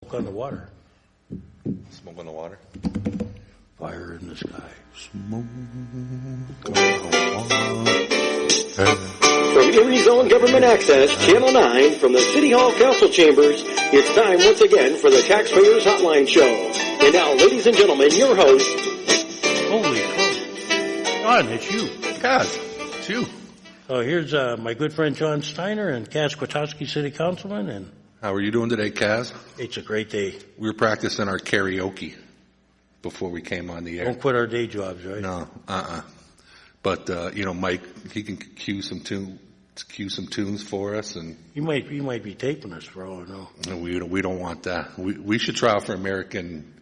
Smoke on the water. Smoke on the water. Fire in the sky. Smoke on the water. From Erie's own Government Access, Channel 9, from the City Hall Council Chambers, it's time once again for the Taxpayers Hotline Show. And now, ladies and gentlemen, your host... Holy cow. John, it's you. Kaz, it's you. So here's my good friend John Steiner and Kaskawatowski City Councilman, and How are you doing today, Kaz? it's a great day. We were practicing our karaoke before we came on the air. Don't quit our day jobs, right? No, But Mike, he can cue some tunes for us, and You might be taping us for all I know. we don't want that. We should try out for American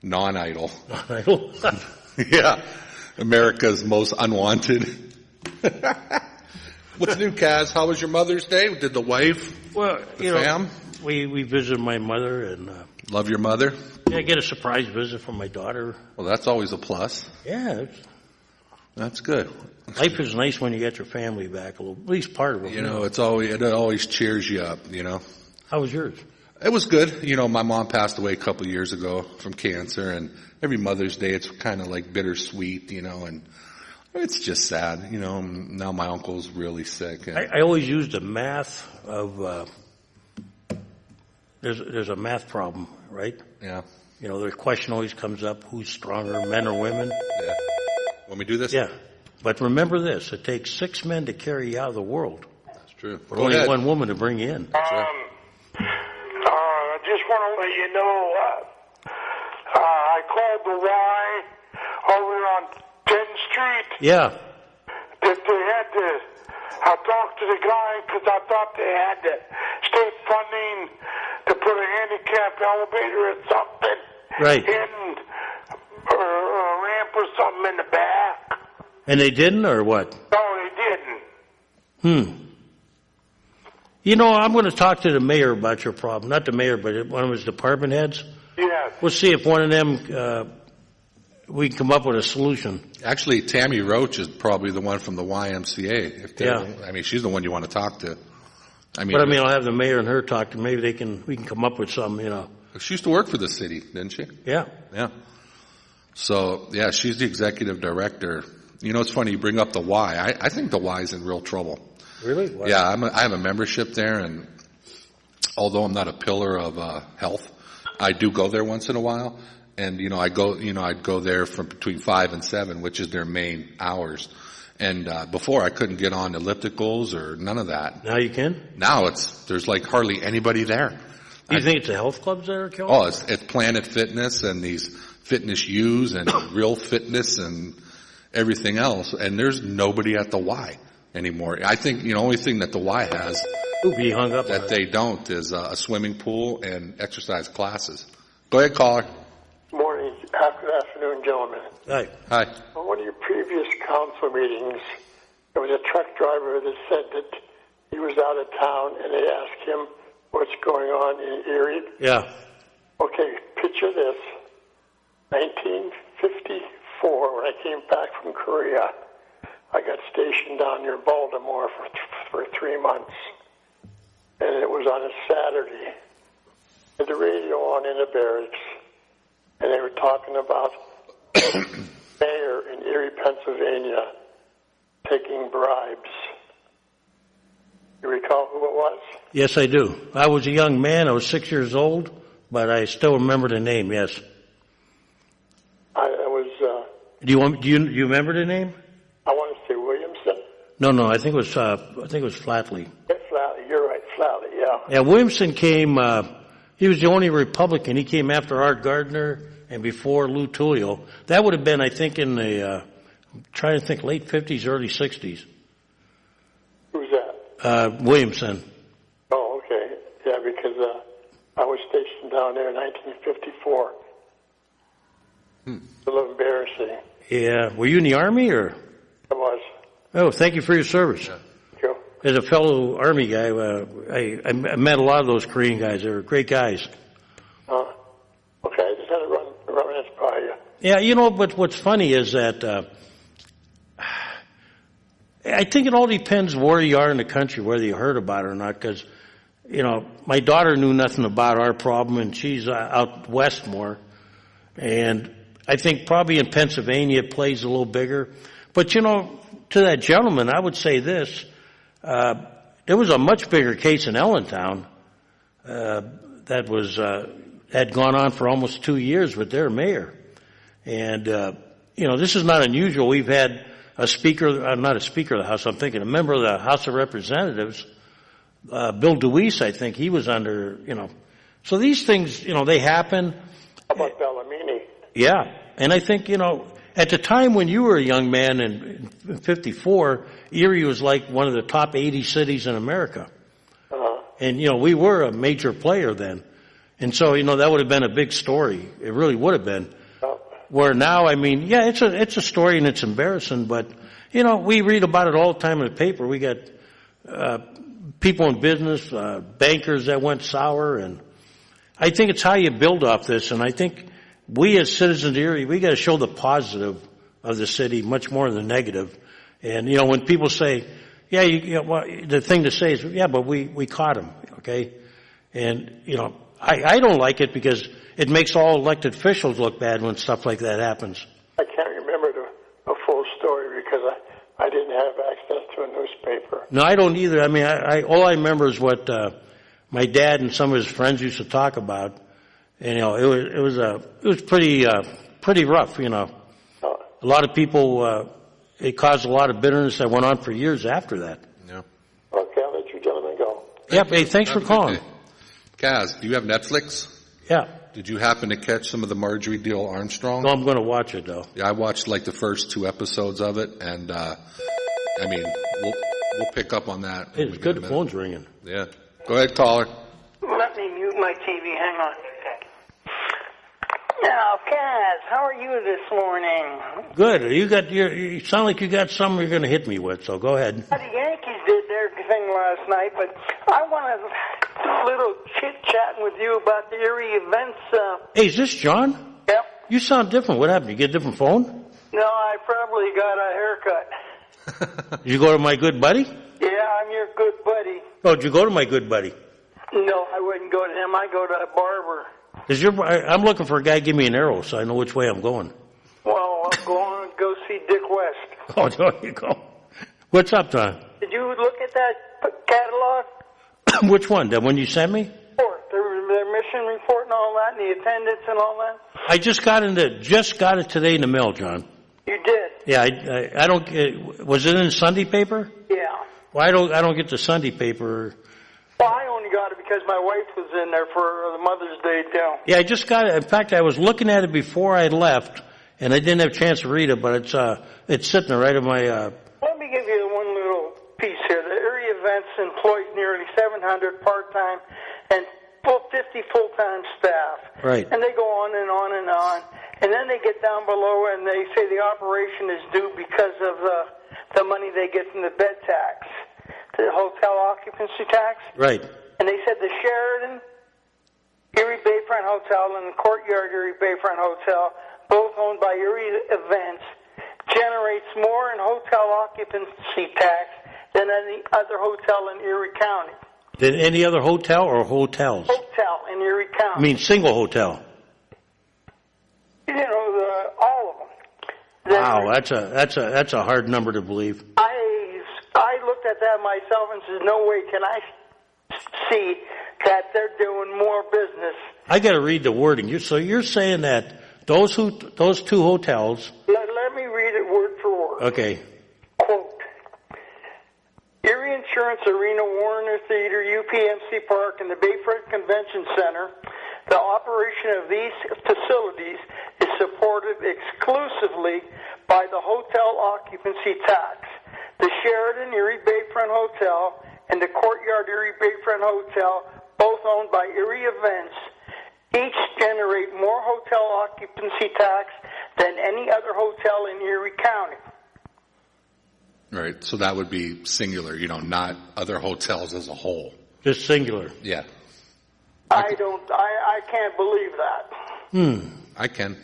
Non-Idol. Non-Idol? Yeah, America's most unwanted. What's new, Kaz? How was your Mother's Day? Did the wife, Well, the fam? we visited my mother, and Love your mother? I get a surprise visit from my daughter. Well, that's always a plus. Yeah, That's good. life is nice when you get your family back, at least part of it. It always cheers you up, How was yours? It was good. My mom passed away a couple of years ago from cancer, and every Mother's Day it's kind of like bittersweet, and it's just sad. Now my uncle's really sick. And I always use the math of there's a math problem, right? yeah. The question always comes up: who's stronger, men or women? Yeah. Want me to do this? Yeah, but remember this: it takes 6 men to carry you out of the world, That's true. but Go only ahead. one woman to bring you in. That's right. I just want to let you know, I called the Y over on 10th Street Yeah, that they had to, I talked to the guy because I thought they had the state funding to put a handicap elevator or something right. in, or a ramp or something in the back. And they didn't, or what? No, they didn't. I'm going to talk to the mayor about your problem. Not the mayor, but one of his department heads. Yes. We'll see if one of them, we can come up with a solution. Actually, Tammy Roach is probably the one from the YMCA. Yeah. She's the one you want to talk to. But I'll have the mayor and her talk to. Maybe we can come up with some. She used to work for the city, didn't she? Yeah. Yeah. So, yeah, she's the executive director. It's funny you bring up the Y. I think the Y's in real trouble. Really? Wow. Yeah, I have a membership there, and although I'm not a pillar of health, I do go there once in a while. And I'd go there from between 5 and 7, which is their main hours. And before I couldn't get on ellipticals or none of that. Now you can? Now there's like hardly anybody there. Do you think it's the health clubs that are killing? Oh, it's Planet Fitness and these Fitness U's and Real Fitness and everything else. And there's nobody at the Y anymore. I think the only thing that the Y has Be hung up that on they don't is a swimming pool and exercise classes. Go ahead, caller. Morning, afternoon, gentlemen. Right. Hi. On one of your previous council meetings, there was a truck driver that said that he was out of town and they asked him what's going on in Erie. Yeah. Okay, picture this. 1954, when I came back from Korea, I got stationed down near Baltimore for 3 months. And it was on a Saturday. Had the radio on in the barracks. And they were talking about mayor in Erie, Pennsylvania, taking bribes. You recall who it was? Yes, I do. I was a young man. I was 6 years old, but I still remember the name. Yes. I was. Do you remember the name? I want to say Williamson. No. I think it was Flatley. Flatley, you're right, Flatley. Yeah. Yeah. Williamson came. He was the only Republican. He came after Art Gardner and before Lou Tullio. That would have been, I think, in the I'm trying to think, late 50s, early 60s. Who's that? Williamson. Oh, okay. Yeah, because I was stationed down there in 1954. It's a little embarrassing. Yeah. Were you in the Army or? I was. Oh, thank you for your service. Thank you. As a fellow Army guy, I met a lot of those Korean guys. They were great guys. Okay, I just had to run this by you. Yeah, but what's funny is that I think it all depends where you are in the country, whether you heard about it or not, because my daughter knew nothing about our problem, and she's out west more. And I think probably in Pennsylvania it plays a little bigger. But, to that gentleman, I would say this. There was a much bigger case in Allentown that was had gone on for almost 2 years with their mayor. And, this is not unusual. We've had a speaker, not a speaker of the House, I'm thinking a member of the House of Representatives, Bill DeWeese, I think, he was under, So these things, they happen. How about Bellamini? Yeah. And I think, at the time when you were a young man in 54, Erie was like one of the top 80 cities in America. Uh-huh. And, we were a major player then. And so, that would have been a big story. It really would have been. Oh. Where now, it's a story and it's embarrassing, but, we read about it all the time in the paper. We got, people in business, bankers that went sour, and I think it's how you build off this, and I think we as citizens of Erie, we got to show the positive of the city much more than the negative. And, when people say, the thing to say is, yeah, but we caught him, okay? And, I don't like it because it makes all elected officials look bad when stuff like that happens. I can't remember the full story because I didn't have access to a newspaper. No, I don't either. All I remember is what my dad and some of his friends used to talk about. And, it was pretty rough, A lot of people, it caused a lot of bitterness that went on for years after that. Yeah. Okay, I'll let you gentlemen go. Yep. Hey, thanks for calling. Kaz, do you have Netflix? Yeah. Did you happen to catch some of the Marjorie Dale Armstrong? No, I'm going to watch it though. Yeah, I watched like the first 2 episodes of it, and we'll pick up on that. It's good. The phone's ringing. Yeah. Go ahead, caller. Let me mute my TV. Hang on. Now, Kaz, how are you this morning? Good. You sound like you got something you're going to hit me with. So go ahead. The Yankees did their thing last night, but I want to do a little chit-chatting with you about the Erie events. Hey, is this John? Yep. You sound different. What happened? You get a different phone? No, I probably got a haircut. Did you go to my good buddy? Yeah, I'm your good buddy. Oh, did you go to my good buddy? No, I wouldn't go to him. I go to a barber. I'm looking for a guy to give me an arrow so I know which way I'm going. Well, I'll go on and go see Dick West. Oh, there you go. What's up, John? Did you look at that catalog? Which one? The one you sent me? Their mission report and all that, and the attendance and all that? I just got it today in the mail, John. You did? Yeah, I don't. Was it in the Sunday paper? Yeah. Well, I don't get the Sunday paper. Well, I only got it because my wife was in there for the Mother's Day too. Yeah, I just got it. In fact, I was looking at it before I left, and I didn't have a chance to read it, but it's sitting there right in my. Let me give you one little piece here. The Erie events employs nearly 700 part-time and 50 full-time staff. Right. And they go on and on and on. And then they get down below and they say the operation is due because of the money they get from the bed tax, the hotel occupancy tax. Right. And they said the Sheraton, Erie Bayfront Hotel, and the Courtyard Erie Bayfront Hotel, both owned by Erie Events, generates more in hotel occupancy tax than any other hotel in Erie County. Than any other hotel or hotels? Hotel in Erie County. I mean, single hotel. All of them. Wow, that's a hard number to believe. I looked at that myself and said, no way can I see that they're doing more business. I got to read the wording. So you're saying that those two hotels. Let me read it word for word. Okay. Quote, Erie Insurance Arena, Warner Theater, UPMC Park, and the Bayfront Convention Center, the operation of these facilities is supported exclusively by the hotel occupancy tax. The Sheraton Erie Bayfront Hotel and the Courtyard Erie Bayfront Hotel, both owned by Erie Events, each generate more hotel occupancy tax than any other hotel in Erie County. Right, so that would be singular, not other hotels as a whole. Just singular. Yeah. I can't believe that. I can.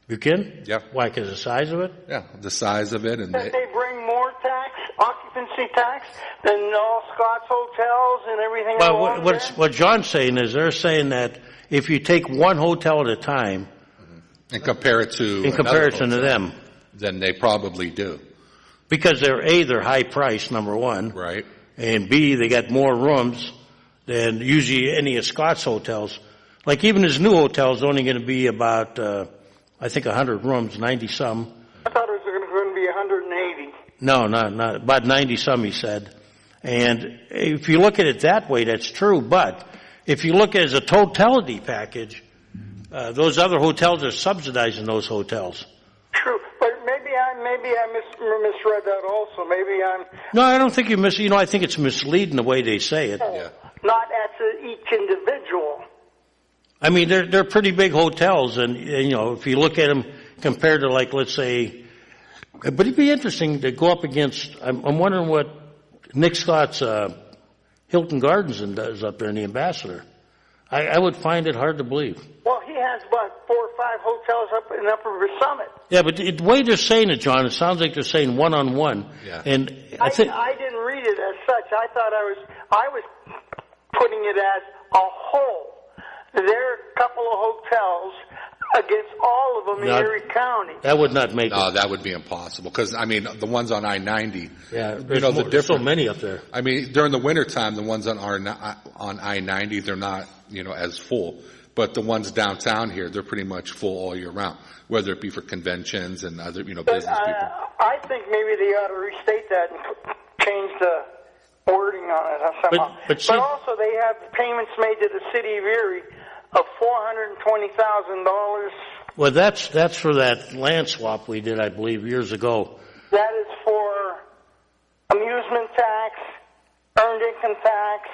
You can? Yeah. Why, because of the size of it? Yeah, the size of it. And That they bring more tax, occupancy occupancy tax than all Scott's hotels and everything Well, along there? what John's saying is they're saying that if you take one hotel at a time, And compare it to in another comparison to hotel, them, then they probably do, because they're high price, number one, right? and B, they got more rooms than usually any of Scott's hotels. Like even his new hotel is only going to be about, I think 100 rooms, 90 some. I thought it was going to be 180. No, not about 90 some, he said. And if you look at it that way, that's true. But if you look at it as a totality package, those other hotels are subsidizing those hotels. True, but maybe I misread that also. Maybe I'm No, I don't think I think it's misleading the way they say it. Yeah. not at each individual. I mean, they're pretty big hotels, and if you look at them compared to, like, let's say, but it'd be interesting to go up against. I'm wondering what Nick Scott's Hilton Gardens does up there in the Ambassador. I would find it hard to believe. Well, he has about 4 or 5 hotels up in Upper Summit. Yeah, but the way they're saying it, John, it sounds like they're saying one-on-one. Yeah. And I think I didn't read it as such. I thought I was putting it as a whole. There are a couple of hotels against all of them in Erie County. that would not make No, it. that would be impossible because I mean the ones on I-90. Yeah, there's the there's so difference. many up there. I mean during the wintertime, the ones on I-90 they're not as full, but the ones downtown here they're pretty much full all year round, whether it be for conventions and other But business people. I think maybe they ought to restate that and change the wording on it somehow. But see- also they have payments made to the city of Erie of $420,000. Well, that's for that land swap we did, I believe, years ago. That is for amusement tax, earned income tax.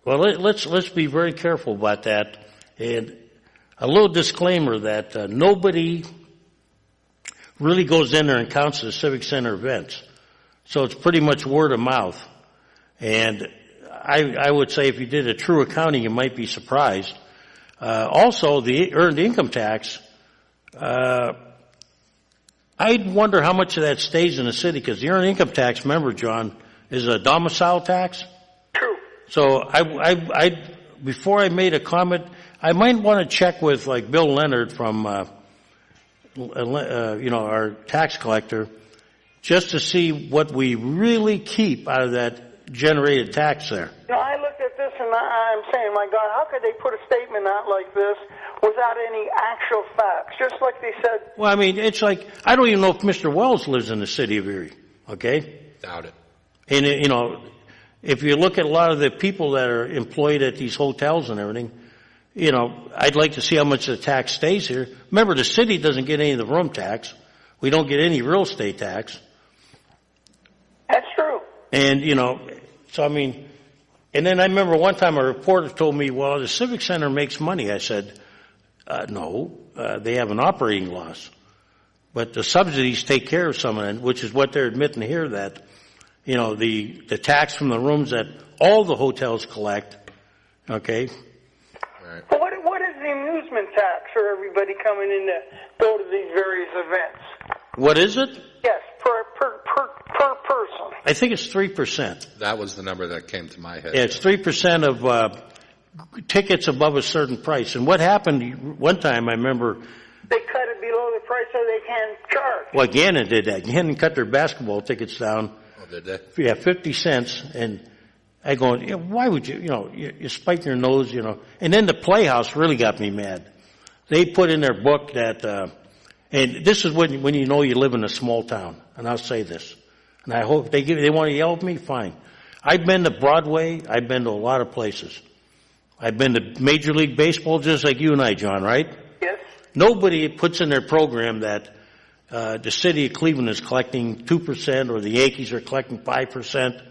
Well, let's be very careful about that. And a little disclaimer that nobody really goes in there and counts the Civic Center events. So it's pretty much word of mouth. And I would say if you did a true accounting, you might be surprised. Also, the earned income tax, I'd wonder how much of that stays in the city, because the earned income tax, remember, John, is a domicile tax. True. So I before I made a comment, I might want to check with like Bill Leonard from, our tax collector, just to see what we really keep out of that generated tax there. I looked at this and I'm saying, my God, how could they put a statement out like this without any actual facts? Just like they said. Well, I mean, it's like, I don't even know if Mr. Wells lives in the city of Erie, okay? Doubt it. And, if you look at a lot of the people that are employed at these hotels and everything, I'd like to see how much of the tax stays here. Remember, the city doesn't get any of the room tax. We don't get any real estate tax. That's true. And, so I mean, and then I remember one time a reporter told me, well, the Civic Center makes money. I said, no, they have an operating loss. But the subsidies take care of some of it, which is what they're admitting here, that, the tax from the rooms that all the hotels collect, okay? Right. But what is the amusement tax for everybody coming in to go to these various events? What is it? Yes, per person. I think it's 3%. That was the number that came to my head. Yeah, it's 3% of tickets above a certain price. And what happened one time, I remember, They cut it below the price so they can charge. well, Gannon did that. Gannon cut their basketball tickets down. Oh, did they? Yeah, 50 cents. And I go, why would you, you spike your nose, And then the Playhouse really got me mad. They put in their book that, and this is when you know you live in a small town. And I'll say this. And I hope they want to yell at me, fine. I've been to Broadway. I've been to a lot of places. I've been to Major League Baseball just like you and I, John, right? Yes. Nobody puts in their program that the city of Cleveland is collecting 2% or the Yankees are collecting 5%.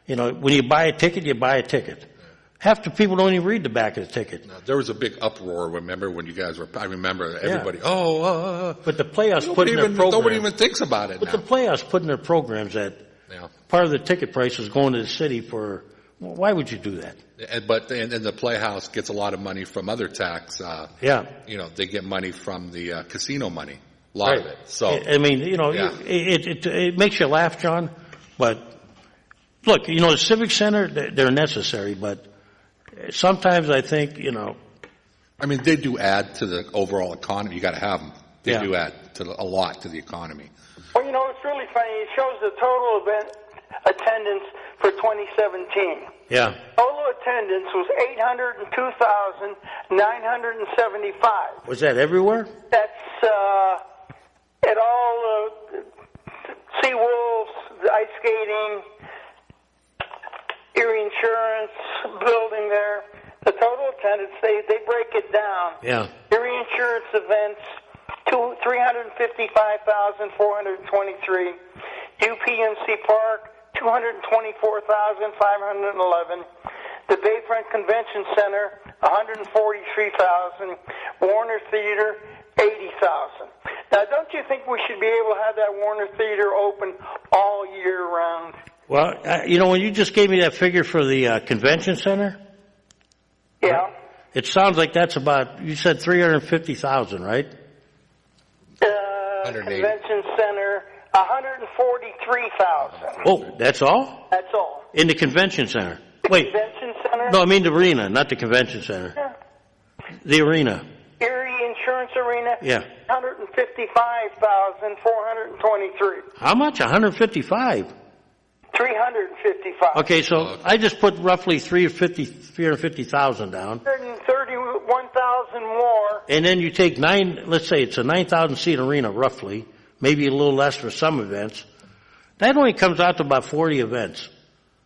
When you buy a ticket, you buy a ticket. Half the people don't even read the back of the ticket. No, there was a big uproar. Remember when you guys were? I remember everybody. Yeah. Oh, But the Playhouse put in their program. nobody even thinks about it But now. the Playhouse put in their programs that part of the ticket price is going to the city for. Well, why would you do that? And the Playhouse gets a lot of money from other tax. Yeah. They get money from the casino money, a lot of it. So, I mean, Yeah. it makes you laugh, John, but look, the Civic Center, they're necessary, but sometimes I think, I mean, they do add to the overall economy. You got to have them. They Yeah. do add a lot to the economy. Well, it's really funny. It shows the total event attendance for 2017. yeah, Total attendance was 802,975. was that everywhere? That's at all Sea Wolves, the ice skating, Erie Insurance building there. The total attendance, they break it down. Yeah. Erie Insurance events, 355,423. UPMC Park, 224,511. The Bayfront Convention Center, 143,000. Warner Theater, 80,000. Now, don't you think we should be able to have that Warner Theater open all year round? Well, when you just gave me that figure for the convention center, Yeah. it sounds like that's about, you said 350,000, right? 180. Convention Center, 143,000. Oh, that's all? That's all. In the convention center? Wait, Convention Center? no, I mean the arena, not the convention center. Yeah. The arena. Erie Insurance Arena? Yeah. 155,423. How much? 155? 355. Okay, so I just put roughly 350,000 down. 131,000 more. And then you take let's say it's a 9,000 seat arena roughly, maybe a little less for some events. That only comes out to about 40 events.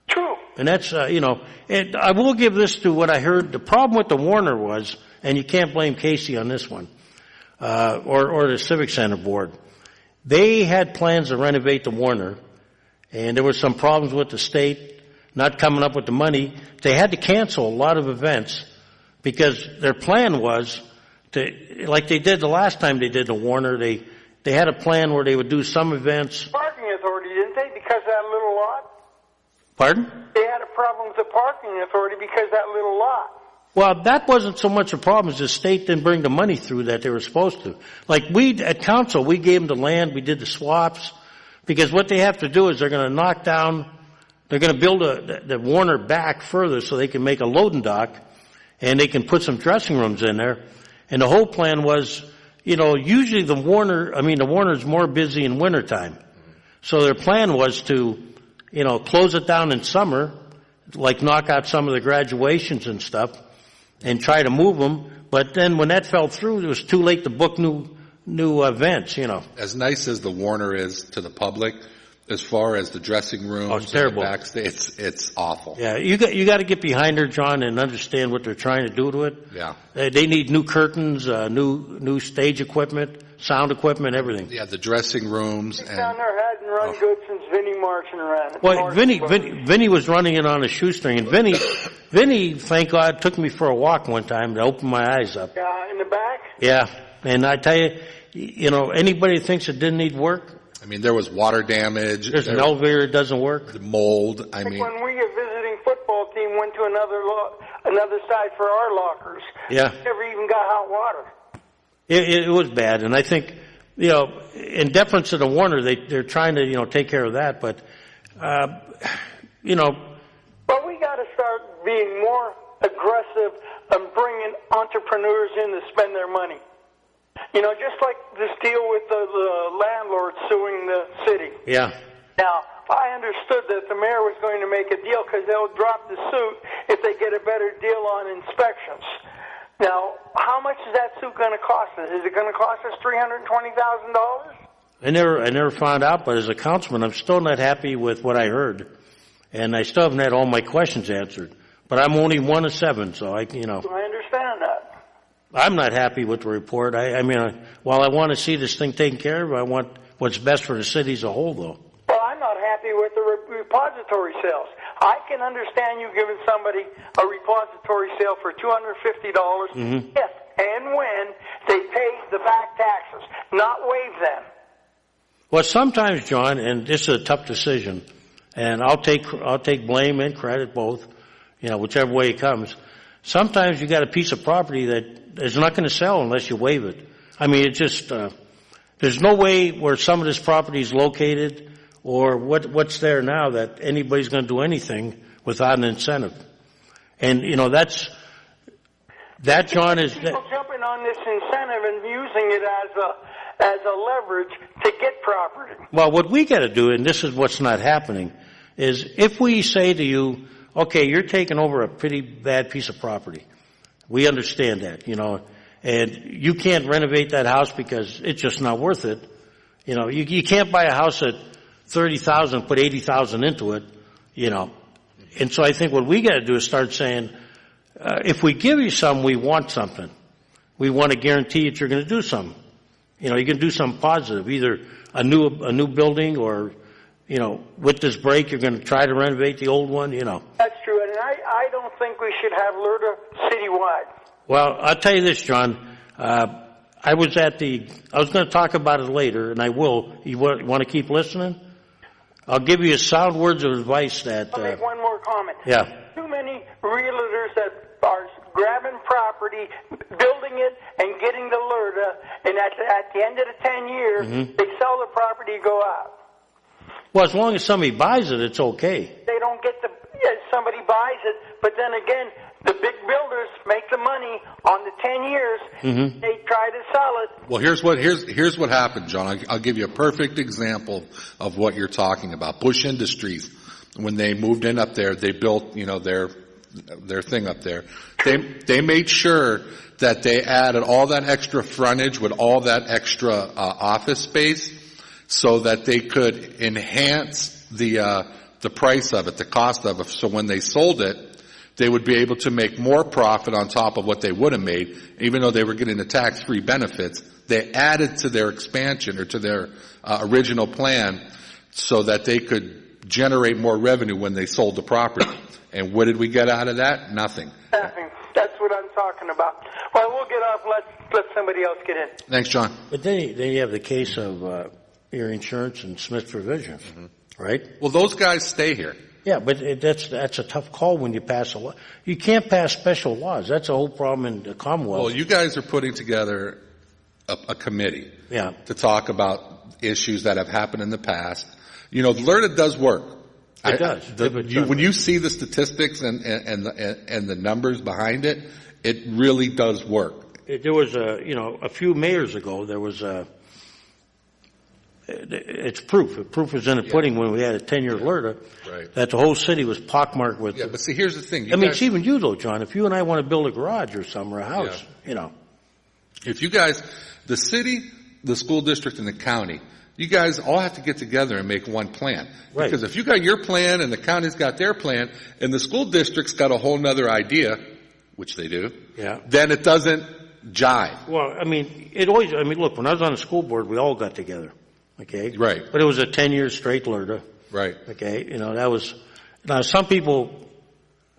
True. And that's, and I will give this to what I heard. The problem with the Warner was, and you can't blame Casey on this one, or the Civic Center board. They had plans to renovate the Warner, and there were some problems with the state not coming up with the money. They had to cancel a lot of events because their plan was to, like they did the last time they did the Warner, they had a plan where they would do some events. Parking authority, didn't they, because of that little lot? Pardon? They had a problem with the parking authority because of that little lot. Well, that wasn't so much a problem as the state didn't bring the money through that they were supposed to. Like at council, we gave them the land, we did the swaps, because what they have to do is they're going to knock down, they're going to build the Warner back further so they can make a loading dock, and they can put some dressing rooms in there. And the whole plan was, usually the Warner's more busy in wintertime. So their plan was to, close it down in summer, like knock out some of the graduations and stuff, and try to move them. But then when that fell through, it was too late to book new events, As nice as the Warner is to the public, as far as the dressing rooms, it's terrible. And the backstage, it's awful. Yeah, you got to get behind her, John, and understand what they're trying to do to it. Yeah. They need new curtains, new stage equipment, sound equipment, everything. Yeah, the dressing rooms Down and there hadn't run good since Vinnie Marchand ran it. Well, Vinny was running it on a shoestring, and Vinny, thank God, took me for a walk one time to open my eyes up. In the back? Yeah, and I tell you, anybody who thinks it didn't need work, I mean, there was water damage. there's an elevator that doesn't work. The mold. I Like mean, when we, a visiting football team, went to another side for our lockers. Yeah. Never even got hot water. It was bad, and I think, in deference to the Warner, they're trying to, take care of that, but, But we got to start being more aggressive and bringing entrepreneurs in to spend their money. Just like this deal with the landlord suing the city. yeah. Now, I understood that the mayor was going to make a deal because they'll drop the suit if they get a better deal on inspections. Now, how much is that suit going to cost us? Is it going to cost us $320,000? I never found out, but as a councilman, I'm still not happy with what I heard, and I still haven't had all my questions answered. But I'm only 1 of 7, so I understand that. I'm not happy with the report. I mean, while I want to see this thing taken care of, I want what's best for the city as a whole, though. Well, I'm not happy with the repository sales. I can understand you giving somebody a repository sale for $250 if and when they pay the back taxes, not waive them. Well, sometimes, John, and this is a tough decision, and I'll take blame and credit both, whichever way it comes. Sometimes you got a piece of property that is not going to sell unless you waive it. I mean, it's just There's no way where some of this property is located or what's there now that anybody's going to do anything without an incentive. And, you know, that, John, is... People jumping on this incentive and using it as a leverage to get property. Well, what we got to do, and this is what's not happening, is if we say to you, okay, you're taking over a pretty bad piece of property. We understand that, you know, and you can't renovate that house because it's just not worth it. You know, you can't buy a house at $30,000, put $80,000 into it, you know. And so I think what we got to do is start saying, if we give you some, we want something. We want to guarantee that you're going to do something. You know, you can do something positive, either a new building or, you know, with this break, you're going to try to renovate the old one, you know. That's true, and I don't think we should have LERTA citywide. Well, I'll tell you this, John. I was going to talk about it later, and I will. You want to keep listening? I'll give you sound words of advice that... I'll make one more comment. Yeah. Too many realtors that are grabbing property, building it, and getting the LERTA, and at the end of the 10 years, they sell the property and go out. Well, as long as somebody buys it, it's okay. They don't get somebody buys it, but then again, the big builders make the money on the 10 years. They try to sell it. Well, here's what happened, John. I'll give you a perfect example of what you're talking about. Bush Industries, when they moved in up there, they built, you know, their thing up there. They made sure that they added all that extra frontage with all that extra office space, so that they could enhance the price of it, the cost of it. So when they sold it, they would be able to make more profit on top of what they would have made, even though they were getting the tax-free benefits. They added to their expansion or to their original plan so that they could generate more revenue when they sold the property. And what did we get out of that? Nothing. Nothing. That's what I'm talking about. Well, we'll get off. Let somebody else get in. Thanks, John. But then you have the case of Erie Insurance and Smith Provisions, right? Well, those guys stay here. Yeah, but that's a tough call when you pass a law. You can't pass special laws. That's a whole problem in the Commonwealth. Well, you guys are putting together a committee to talk about issues that have happened in the past. You know, LERTA does work. It does. When you see the statistics and the numbers behind it, it really does work. There was a few mayors ago, there was it's proof. The proof was in the pudding when we had a 10-year LERTA, right, that the whole city was pockmarked with. Yeah, but see, here's the thing. It's even you though, John. If you and I want to build a garage or something, or a house, you know. If you guys, the city, the school district, and the county, you guys all have to get together and make one plan. Right. Because if you got your plan and the county's got their plan and the school district's got a whole nother idea, which they do, then it doesn't jive. Well, look, when I was on the school board, we all got together. Okay? Right. But it was a 10-year straight LERTA. Right. Okay? You know, that was, now some people,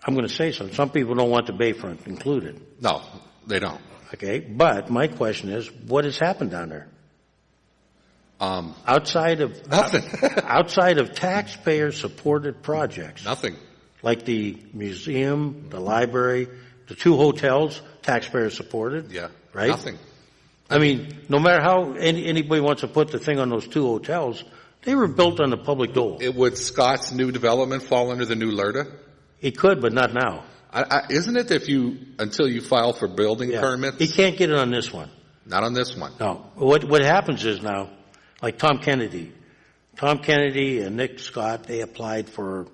I'm going to say something, some people don't want the Bayfront included. No, they don't. Okay? But my question is, what has happened down there? Outside of nothing. Outside of taxpayer-supported projects. Nothing. Like the museum, the library, the 2 hotels, taxpayer-supported. Yeah. Right? Nothing. I mean, no matter how anybody wants to put the thing on those 2 hotels, they were built on the public dole. Would Scott's new development fall under the new LERTA? It could, but not now. Isn't it until you file for building permits? He can't get it on this one. Not on this one. No. What happens is now, like Tom Kennedy and Nick Scott, they applied for,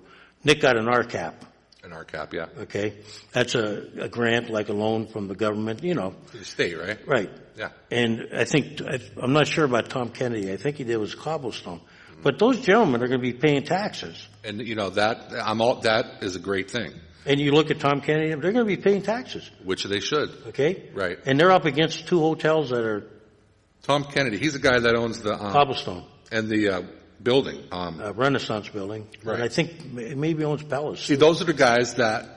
Nick got an RCAP. An RCAP, yeah. Okay. That's a grant, like a loan from the government, you know. The state, right? Right. Yeah. And I'm not sure about Tom Kennedy. I think he did was Cobblestone. But those gentlemen are going to be paying taxes. And, you know, that is a great thing. And you look at Tom Kennedy, they're going to be paying taxes. Which they should. Okay? Right. And they're up against 2 hotels that are... Tom Kennedy, he's the guy that owns the... Cobblestone. And the building. Renaissance building. Right. And I think maybe owns Palace. See, those are the guys that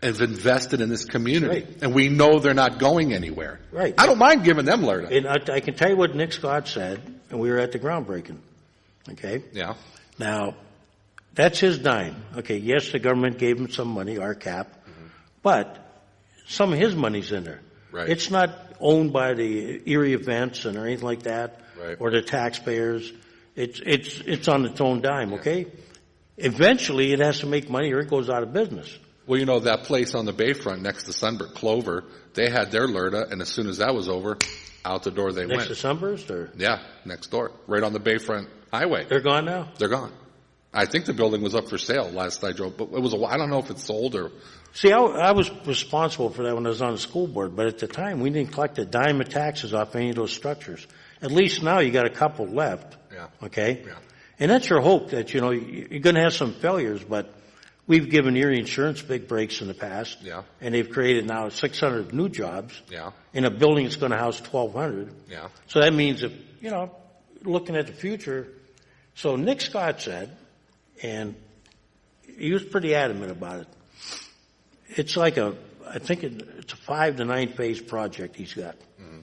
have invested in this community. Right. And we know they're not going anywhere. Right. I don't mind giving them LERTA. And I can tell you what Nick Scott said, and we were at the groundbreaking. Okay? Yeah. Now, that's his dime. Okay, yes, the government gave him some money, RCAP, but some of his money's in there. Right. It's not owned by the Erie Events or anything like that. Right. or the taxpayers. It's on its own dime, okay? Eventually, it has to make money or it goes out of business. Well, you know, that place on the bayfront next to Sunburst, Clover, they had their LERTA, and as soon as that was over, out the door they Next went. to Sunburst, or Yeah, next door, right on the bayfront highway. they're gone now? They're gone. I think the building was up for sale last I drove, but it was I don't know if it's sold or. See, I was responsible for that when I was on the school board, but at the time, we didn't collect a dime of taxes off any of those structures. At least now you got a couple left. Yeah. Okay? Yeah. And that's your hope that, you know, you're going to have some failures, but we've given Erie Insurance big breaks in the past. Yeah. And they've created now 600 new jobs. Yeah. In a building that's going to house 1,200. Yeah. So that means if, you know, looking at the future. So Nick Scott said, and he was pretty adamant about it. It's like I think it's a 5 to 9 phase project he's got. Mm-hmm.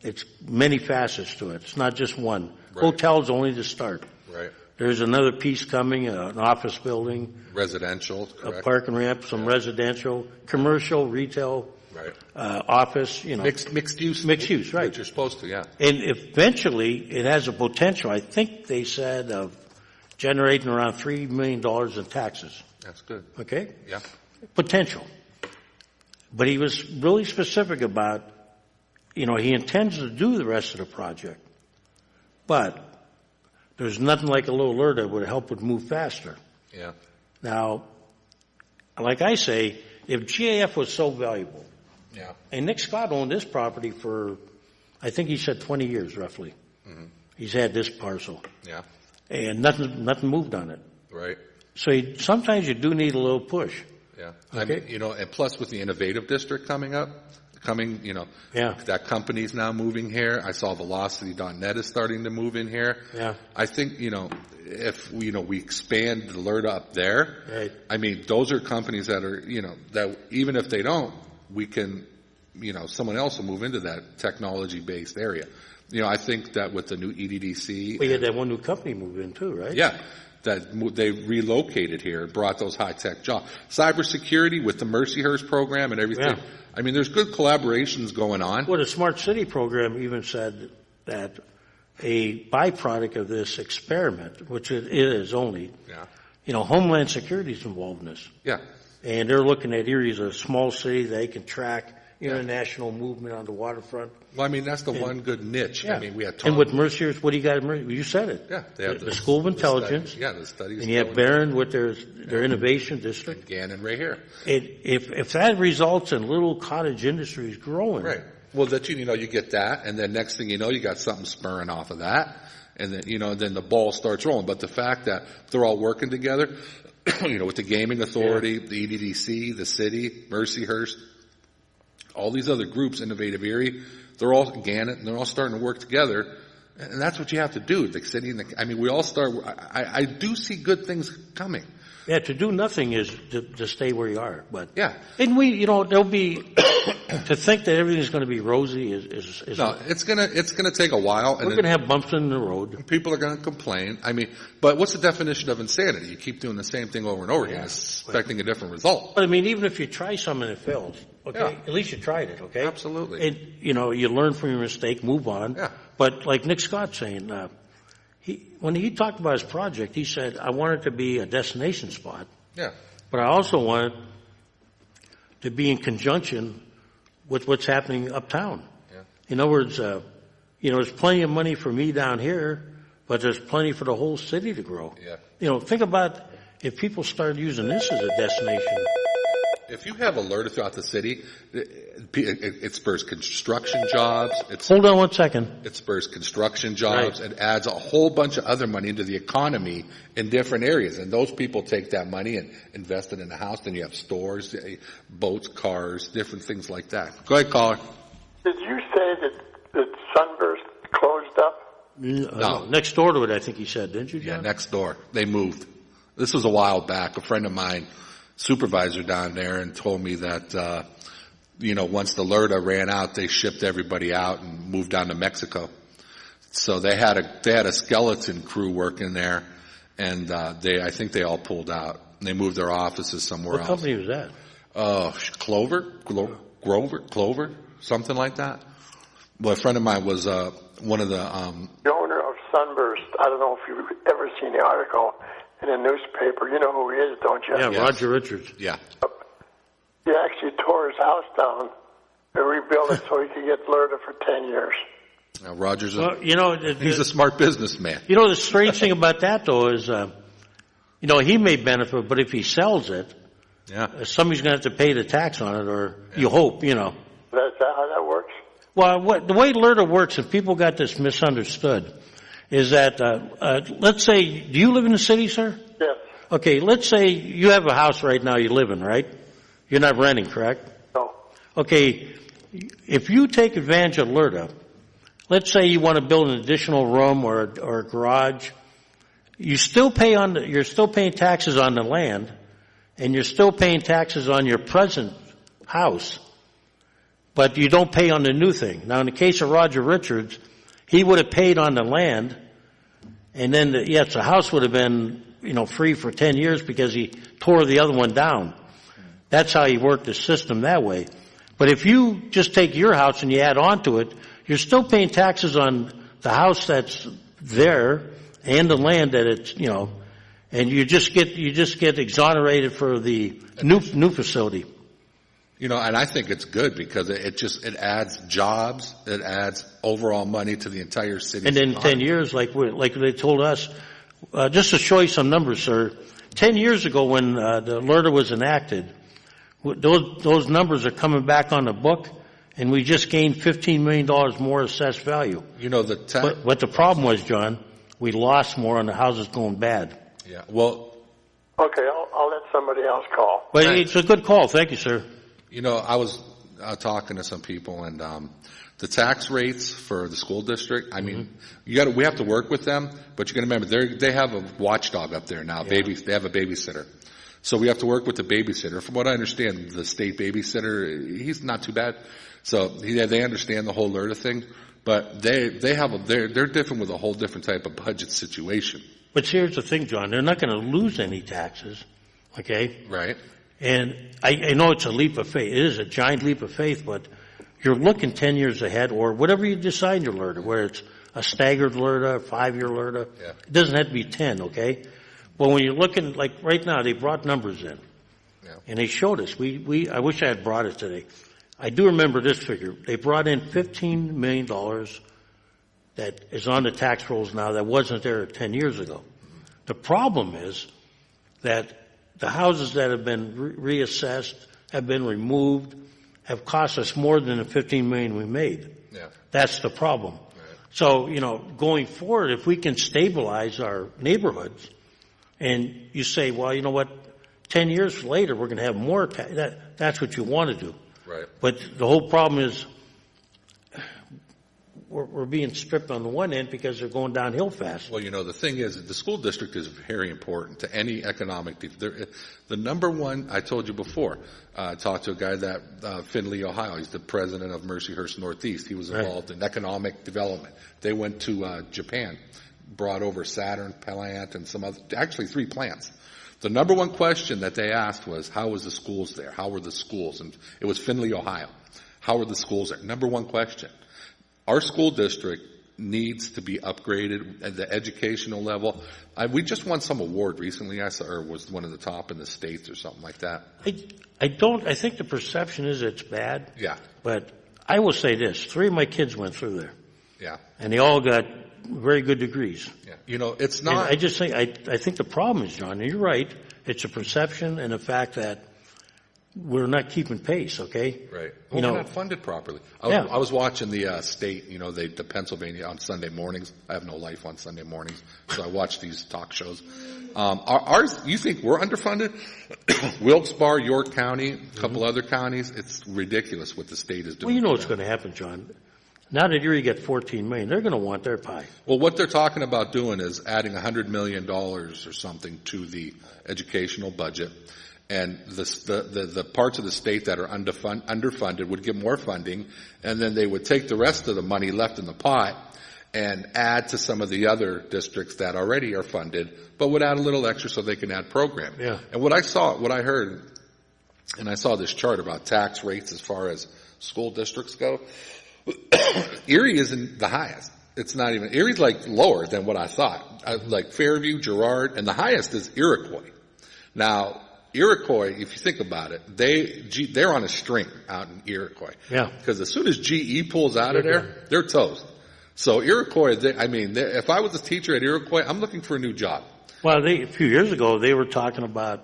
It's many facets to it. It's not just one. Right. Hotel's only the start. Right. There's another piece coming, an office building, Residential, a correct? park and ramp, some residential, commercial, retail, Right. Office, you know. Mixed use. Mixed use, right. Which you're supposed to, yeah. And eventually, it has a potential, I think they said, of generating around $3 million in taxes. That's good. Okay? Yeah. Potential. But he was really specific about, you know, he intends to do the rest of the project. But there's nothing like a little LERTA that would help it move faster. Yeah. Now, like I say, if GAF was so valuable, Yeah. and Nick Scott owned this property for, I think he said 20 years roughly. Mm-hmm. He's had this parcel. Yeah. And nothing moved on it. Right. So sometimes you do need a little push. Yeah. Okay. I mean, you know, and plus with the innovative district coming up, you know, Yeah. that company's now moving here. I saw Velocity.net is starting to move in here. Yeah. I think, you know, if, you know, we expand the LERTA up there, Right. I mean, those are companies that are, you know, that even if they don't, we can, you know, someone else will move into that technology-based area. You know, I think that with the new EDDC. We had that one new company move in too, right? Yeah. They relocated here and brought those high-tech jobs. Cybersecurity with the Mercyhurst program and everything. Yeah. I mean, there's good collaborations going on. Well, the Smart City program even said that a byproduct of this experiment, which it is only, Yeah. you know, Homeland Security is involved in this. Yeah. And they're looking at Erie as a small city. They can track international movement on the waterfront. Well, I mean, that's the one good niche. Yeah. I mean, we had And with Mercyhurst, what do you got? You said it. Yeah, they have the School of Intelligence. The studies. And you have Barron with their innovation district. Gannon right here. If that results in little cottage industries growing. Right. Well, you know, you get that, and then next thing you know, you got something spurring off of that, and then, you know, then the ball starts rolling. But the fact that they're all working together, you know, with the Gaming Authority, the EDDC, the city, Mercyhurst, all these other groups, Innovative Erie, they're all Gannett, and they're all starting to work together. And that's what you have to do. The city and I mean, we all start, I do see good things coming. Yeah, to do nothing is to stay where you are. But Yeah. and you know, there'll be to think that everything's going to be rosy is No, it's gonna take a while. we're going to have bumps in the road. People are going to complain. I mean, but what's the definition of insanity? You keep doing the same thing over and over again, expecting a different result. But I mean, even if you try something and it fails, okay, Yeah. at least you tried it, okay? Absolutely. And you know, you learn from your mistake, move on. Yeah. But like Nick Scott saying, when he talked about his project, he said, "I want it to be a destination spot, Yeah. but I also want it to be in conjunction with what's happening uptown." Yeah. In other words, you know, there's plenty of money for me down here, but there's plenty for the whole city to grow. Yeah. You know, think about if people started using this as a destination. If you have alerted throughout the city, it spurs construction jobs. Hold on one second. It spurs construction jobs. Right. It adds a whole bunch of other money into the economy in different areas. And those people take that money and invest it in a house. Then you have stores, boats, cars, different things like that. Go ahead, caller. Did you say that Sunburst closed up? No. Next door to it, I think he said, didn't you, John? Yeah, next door. They moved. This was a while back. A friend of mine, supervisor down there, and told me that, you know, once the LERTA ran out, they shipped everybody out and moved down to Mexico. So they had a skeleton crew working there, and I think they all pulled out. And they moved their offices somewhere What else. company was that? Clover, something like that. Well, a friend of mine was one of the The owner of Sunburst. I don't know if you've ever seen the article in a newspaper. You know who he is, don't you? Yeah, Yes. Roger Richards. yeah. He actually tore his house down and rebuilt it so he could get LERTA for 10 years. Rogers. Well, you know, He's a smart businessman. you know, the strange thing about that though is, you know, he may benefit, but if he sells it, Yeah. somebody's going to have to pay the tax on it, or you hope, you know. That's how that works? Well, the way LERTA works, if people got this misunderstood, is that, let's say, do you live in the city, sir? Yes. Okay, let's say you have a house right now you live in, right? You're not renting, correct? No. Okay, if you take advantage of LERTA, let's say you want to build an additional room or a garage, you're still paying taxes on the land, and you're still paying taxes on your present house, but you don't pay on the new thing. Now, in the case of Roger Richards, he would have paid on the land, and then the house would have been, you know, free for 10 years because he tore the other one down. That's how he worked the system that way. But if you just take your house and you add on to it, you're still paying taxes on the house that's there and the land that it's, you know, and you just get exonerated for the new facility. You know, and I think it's good because it adds jobs, it adds overall money to the entire city. And in 10 years, like they told us, just to show you some numbers, sir, 10 years ago when the LERTA was enacted, those numbers are coming back on the book, and we just gained $15 million more assessed value. You know, But the problem was, John, we lost more on the houses going bad. Yeah, well, Okay, I'll let somebody else call. But Thanks. it's a good call. Thank you, sir. you know, I was talking to some people, and the tax rates for the school district, I mean, we have to work with them, but you got to remember, they have a watchdog up there now. They have a babysitter. So we have to work with the babysitter. From what I understand, the state babysitter, he's not too bad. So they understand the whole LERTA thing, but they're different with a whole different type of budget situation. But here's the thing, John. They're not going to lose any taxes, okay? Right. And I know it's a leap of faith. It is a giant leap of faith, but you're looking 10 years ahead, or whatever you decide your LERTA, whether it's a staggered LERTA, a 5-year LERTA. Yeah. It doesn't have to be 10, okay? But when you're looking, like right now, they brought numbers in. Yeah. And they showed us. I wish I had brought it today. I do remember this figure. They brought in $15 million that is on the tax rolls now that wasn't there 10 years ago. The problem is that the houses that have been reassessed, have been removed, have cost us more than the $15 million we made. Yeah. That's the problem. Right. So, you know, going forward, if we can stabilize our neighborhoods, and you say, well, you know what, 10 years later we're going to have more, that's what you want to do. Right. But the whole problem is we're being stripped on the one end because they're going downhill fast. Well, you know, the thing is, the school district is very important to any economic. The number one, I told you before, I talked to a guy that Findlay, Ohio. He's the president of Mercyhurst Northeast. He was involved in economic development. They went to Japan, brought over Saturn plant and some other, actually 3 plants. The number one question that they asked was, how was the schools there? How were the schools? And it was Findlay, Ohio. How were the schools there? Number one question. Our school district needs to be upgraded at the educational level. We just won some award recently, I saw, or was one of the top in the States or something like that. I think the perception is it's bad. Yeah. But I will say this, 3 of my kids went through there. Yeah. And they all got very good degrees. Yeah. You know, it's And not. I just think, I think the problem is, John, and you're right, it's a perception and the fact that we're not keeping pace, okay? Right. You Well, know, we're not funded properly. Yeah. I was watching the state, you know, the Pennsylvania on Sunday mornings. I have no life on Sunday mornings, so I watch these talk shows. Ours, you think we're underfunded? Wilkes-Barre, York County, a couple other counties, it's ridiculous what the state is doing. well, you know right what's now. going to happen, John. Now that Erie get 14 million, they're going to want their pie. Well, what they're talking about doing is adding $100 million or something to the educational budget. And the parts of the state that are underfunded would get more funding, and then they would take the rest of the money left in the pot and add to some of the other districts that already are funded, but would add a little extra so they can add programming. Yeah. And what I heard, and I saw this chart about tax rates as far as school districts go, Erie isn't the highest. It's not even, Erie's like lower than what I thought. Like Fairview, Girard, and the highest is Iroquois. Now, Iroquois, if you think about it, they're on a string out in Iroquois. Yeah. Because as soon as GE pulls out of there, they're toast. So Iroquois, if I was a teacher at Iroquois, I'm looking for a new job. Well, a few years ago, they were talking about,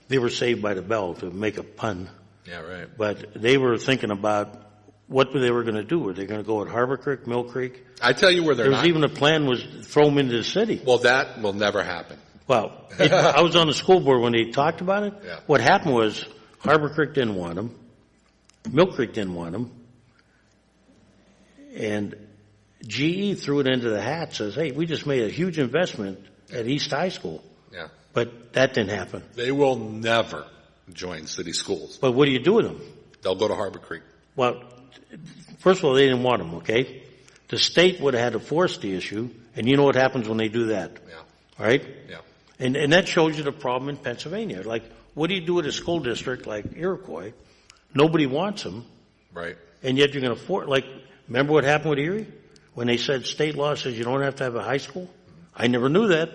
they were saved by the bell, to make a pun. Yeah, right. But they were thinking about what they were going to do. Were they going to go at Harbor Creek, Mill Creek? I tell you where they're There was not. even a plan was throw them into the city. Well, that will never happen. Well, I was on the school board when they talked about it. Yeah. What happened was Harbor Creek didn't want them. Mill Creek didn't want them. And GE threw it into the hat, says, hey, we just made a huge investment at East High School. Yeah. But that didn't happen. They will never join city schools. But what do you do with them? They'll go to Harbor Creek. Well, first of all, they didn't want them, okay? The state would have had to force the issue, and you know what happens when they do that, Yeah. right? Yeah. And that shows you the problem in Pennsylvania. Like, what do you do with a school district like Iroquois? Nobody wants them, Right. and yet you're going to force, like, remember what happened with Erie? When they said state law says you don't have to have a high school? I never knew that.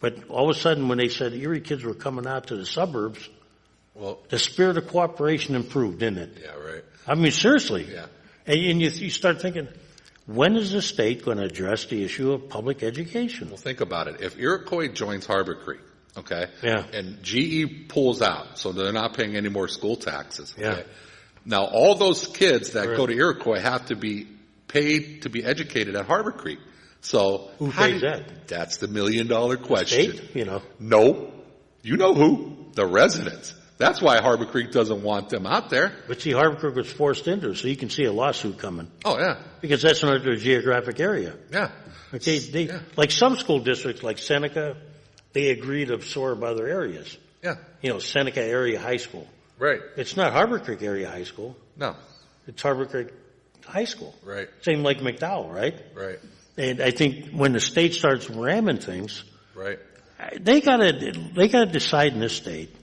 But all of a sudden, when they said Erie kids were coming out to the suburbs, Well, the spirit of cooperation improved, didn't it? yeah, right. I mean, seriously. Yeah. And you start thinking, when is the state going to address the issue of public education? Well, think about it. If Iroquois joins Harbor Creek, okay, Yeah. and GE pulls out, so they're not paying any more school taxes. Okay? Yeah. Now, all those kids that Right. go to Iroquois have to be paid to be educated at Harbor Creek. So Who how pays do- that? That's the $1 million question. State, you know. No, you know who? The residents. That's why Harbor Creek doesn't want them out there. But see, Harbor Creek was forced into it, so you can see a lawsuit coming. Oh yeah, Because that's not their geographic area. yeah, Okay, Yeah. like some school districts, like Seneca, they agree to absorb other areas. yeah. You know, Seneca Area High School. Right. It's not Harbor Creek Area High School. No. It's Harbor Creek High School. Right. Same like McDowell, right? Right. And I think when the state starts ramming things, Right. they gotta decide in this state.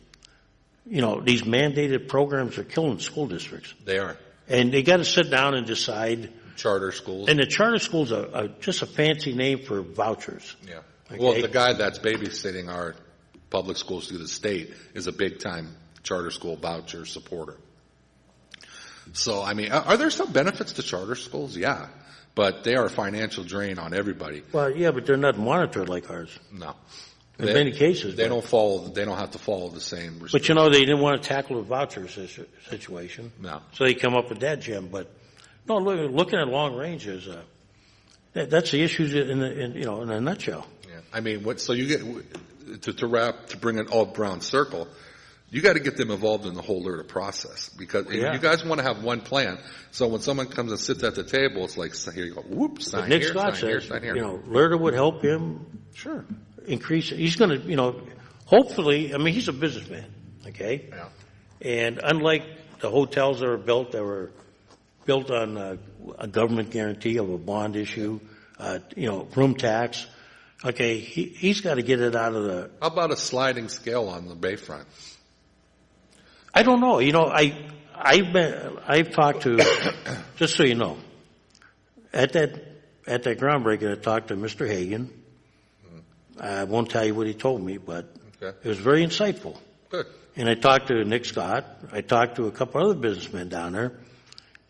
You know, these mandated programs are killing school districts, They are and they got to sit down and decide. charter schools. And the charter schools are just a fancy name for vouchers. Yeah. Okay. Well, the guy that's babysitting our public schools through the state is a big-time charter school voucher supporter. So, I mean, are there some benefits to charter schools? Yeah. But they are a financial drain on everybody. Well, yeah, but they're not monitored like ours No. in many cases. They but- don't have to follow the same But you know, they didn't want to tackle the voucher situation. No. So they come up with that, Jim. But no, looking at long range is that's the issues in a nutshell. Yeah. I mean, so you get, to bring it all around circle, you got to get them involved in the whole LERTA process because Yeah. you guys want to have one plan. So when someone comes and sits at the table, it's like, here you go, whoop, But sign Nick here, Scott sign here, says, sign here. LERTA would help him Sure. increase. He's going to, hopefully. I mean, he's a businessman, okay. Yeah. And unlike the hotels that were built on a government guarantee of a bond issue, room tax. Okay, he's got to get it out of the. How about a sliding scale on the bayfront? I don't know. I've talked to, just so you know, at that groundbreaking, I talked to Mr. Hagan. I won't tell you what he told me, but Okay. it was very insightful. Good. And I talked to Nick Scott. I talked to a couple other businessmen down there,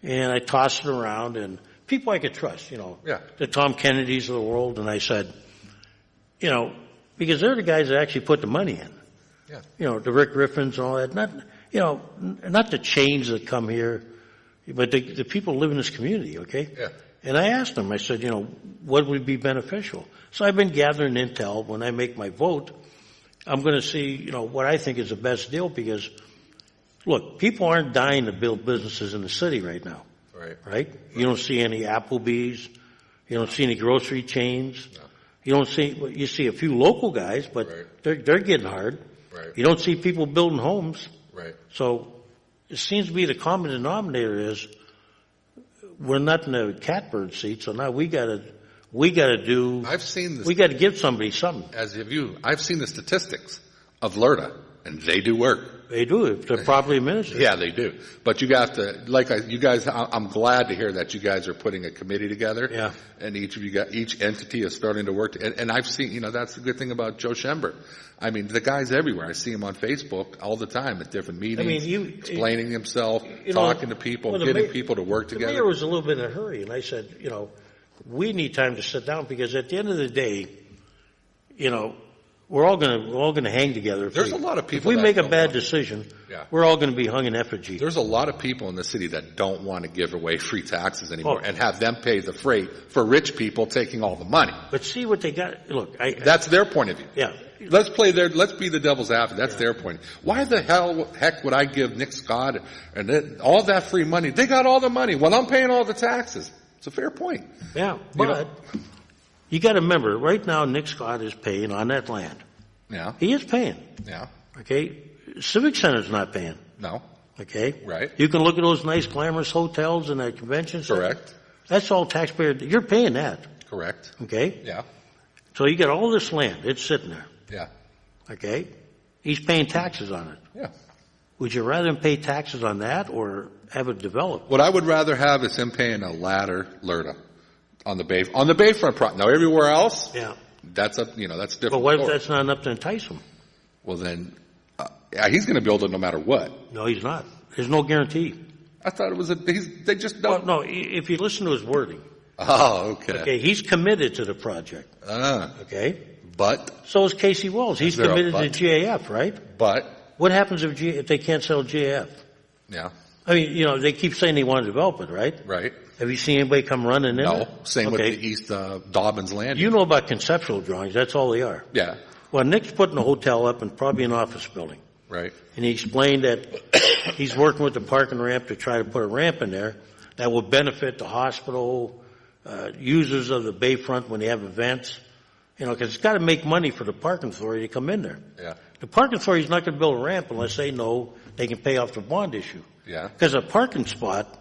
and I tossed it around and people I could trust. Yeah. The Tom Kennedys of the world, and I said, because they're the guys that actually put the money in. Yeah. The Rick Griffins and all that. Not the chains that come here, but the people who live in this community, okay? Yeah. And I asked them, I said, what would be beneficial? So I've been gathering intel. When I make my vote, I'm going to see, what I think is the best deal because, look, people aren't dying to build businesses in the city right now, Right. right? You don't see any Applebee's. You don't see any grocery chains. No. You see a few local guys, but Right. they're getting hard. Right. You don't see people building homes. Right. So it seems to be the common denominator is we're not in the catbird seat. So now we got to do. I've seen this. We got to give somebody something. I've seen the statistics of LERTA, and they do work. They do if they're properly administered. Yeah, they do. But you have to, you guys, I'm glad to hear that you guys are putting a committee together. Yeah. And each entity is starting to work. And I've seen, that's the good thing about Joe Schember. I mean, the guy's everywhere. I see him on Facebook all the time at different meetings, explaining himself, talking to people, getting people to work together. The mayor was a little bit in a hurry, and I said, we need time to sit down because at the end of the day, we're all going to hang together. There's a lot of people. If we make a bad decision, we're all going to be hung in effigy. There's a lot of people in the city that don't want to give away free taxes anymore and have them pay the freight for rich people taking all the money. But see what they got. Look, that's their point of view. Yeah. Let's be the devil's advocate. That's their point. Why the heck would I give Nick Scott and all that free money? They got all the money. Well, I'm paying all the taxes. It's a fair point. Yeah, but you got to remember, right now Nick Scott is paying on that land. Yeah. He is paying. Yeah. Okay. Civic Center's not paying. No. Okay. Right. You can look at those nice glamorous hotels and that convention center. Correct. That's all taxpayer. You're paying that. Correct. Okay. Yeah. So you got all this land. It's sitting there. Yeah. Okay. He's paying taxes on it. Yeah. Would you rather him pay taxes on that or have it developed? What I would rather have is him paying a ladder LERTA on the Bayfront project. Now everywhere else, that's different. But what if that's not enough to entice him? Well then, he's going to build it no matter what. No, he's not. There's no guarantee. I thought it was they just don't. Well, no, if you listen to his wording. Oh, okay. Okay, he's committed to the project. Okay. But so is Casey Wells. He's committed to GAF, right? But what happens if they can't sell GAF? Yeah. I mean, they keep saying they want to develop it, right? Right. Have you seen anybody come running in? No. Same with the East Dobbins Landing. You know about conceptual drawings. That's all they are. Yeah. Well, Nick's putting a hotel up and probably an office building. Right. And he explained that he's working with the parking ramp to try to put a ramp in there that will benefit the hospital, users of the Bayfront when they have events. Because it's got to make money for the parking authority to come in there. Yeah. The parking authority is not going to build a ramp unless they know they can pay off the bond issue. Yeah. Because a parking spot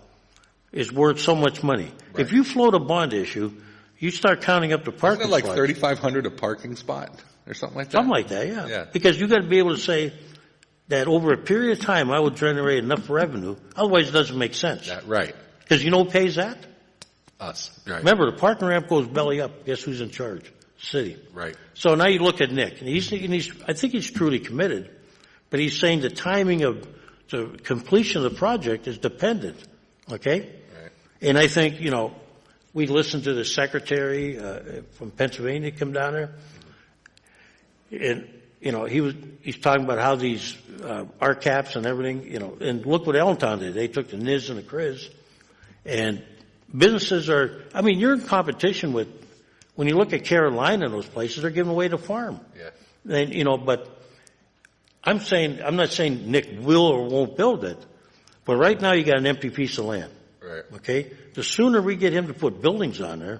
is worth so much money. Right. If you float a bond issue, you start counting up the parking spots. Isn't it like $3,500 a parking spot or something like that? Something like that, yeah. Because you got to be able to say that over a period of time I will generate enough revenue. Otherwise, it doesn't make sense. Right. Because you know who pays that? Us. Right. Remember, the parking ramp goes belly up. Guess who's in charge? City. Right. So now you look at Nick, and I think he's truly committed, but he's saying the timing of the completion of the project is dependent. Okay? Right. And I think, we listened to the secretary from Pennsylvania come down there, and, he's talking about how these RCAPs and everything, and look what Allentown did. They took the NIS and the CRIS, and businesses you're in competition with. When you look at Carolina and those places, they're giving away the farm. Yeah. And, but I'm not saying Nick will or won't build it, but right now you got an empty piece of land. Right. Okay? The sooner we get him to put buildings on there,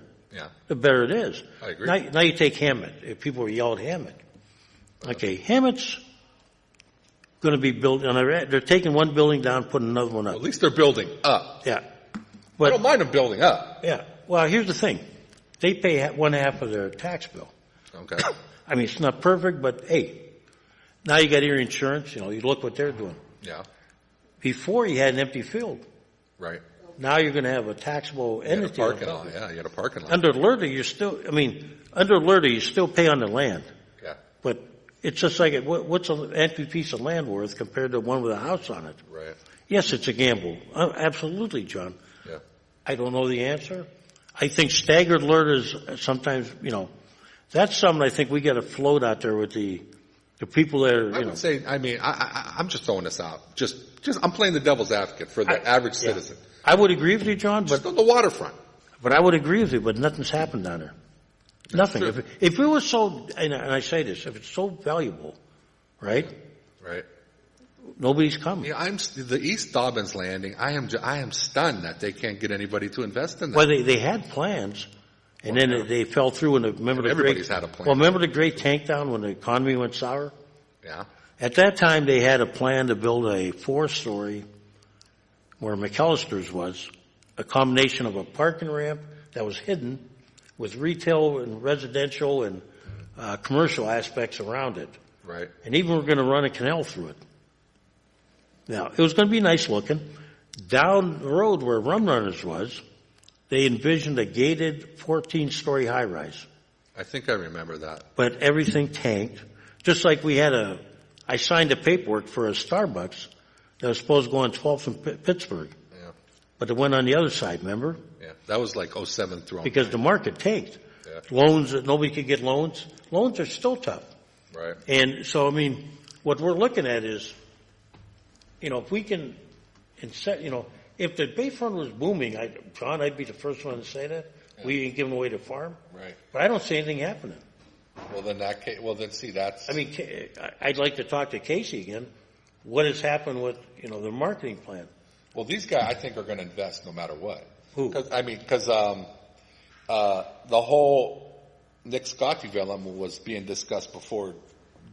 the better it is. I agree. Now you take Hammett. If people yell at Hammett. Okay, Hammett's going to be built, and they're taking one building down, putting another one up. Well, at least they're building up. Yeah. But I don't mind them building up. Yeah. Well, here's the thing. They pay one half of their tax bill. Okay. It's not perfect, but hey, now you got your insurance. You look what they're doing. Yeah. Before you had an empty field. Right. Now you're going to have a taxable entity. You had a parking lot. Yeah, you had a parking lot. Under LERTA, you still pay on the land. Yeah. But it's just like, what's an empty piece of land worth compared to one with a house on it? Right. Yes, it's a gamble. Absolutely, John. Yeah. I don't know the answer. I think staggered LERTAs sometimes, that's something I think we got to float out there with the people that are, I would say, I'm just throwing this out. Just I'm playing the devil's advocate for the average citizen. I would agree with you, John, but on the waterfront. But I would agree with you, but nothing's happened down there. Nothing. If it was so, and I say this, if it's so valuable, right? Right. Nobody's coming. Yeah, the East Dobbins Landing. I am stunned that they can't get anybody to invest in that. Well, they had plans, and then they fell through. And everybody's had a plan. Well, remember the great tank down when the economy went sour? Yeah. At that time, they had a plan to build a 4-story where McAllister's was, a combination of a parking ramp that was hidden with retail and residential and commercial aspects around it. Right. And even we're going to run a canal through it. Now, it was going to be nice looking. Down the road where Rum Runners was, they envisioned a gated 14-story high-rise. I think I remember that. But everything tanked. Just like I signed the paperwork for a Starbucks that was supposed to go on 12th in Pittsburgh. Yeah. But it went on the other side, remember? Yeah. That was like 07 through 09. Because the market tanked. Yeah. Loans, nobody could get loans. Loans are still tough. Right. And so, I mean, what we're looking at is, if we can, if the Bayfront was booming, John, I'd be the first one to say that. Yeah. We ain't giving away the farm. Right. But I don't see anything happening. Well, then that's. I mean, I'd like to talk to Casey again. What has happened with, the marketing plan? Well, these guys, I think, are going to invest no matter what. Who? Because the whole Nick Scott development was being discussed before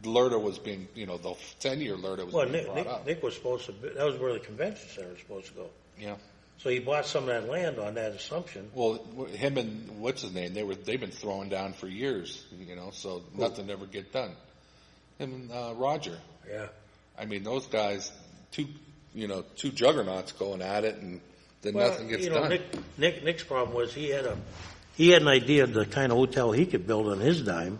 LERTA was being, the 10-year LERTA was being brought up. Nick was supposed to that was where the convention center was supposed to go. Yeah. So he bought some of that land on that assumption. Well, him and what's his name? They've been throwing down for years, so nothing ever get done. Him and Roger. Yeah. I mean, those guys, two juggernauts going at it, and then nothing gets done. Nick's problem was he had an idea of the kind of hotel he could build on his dime,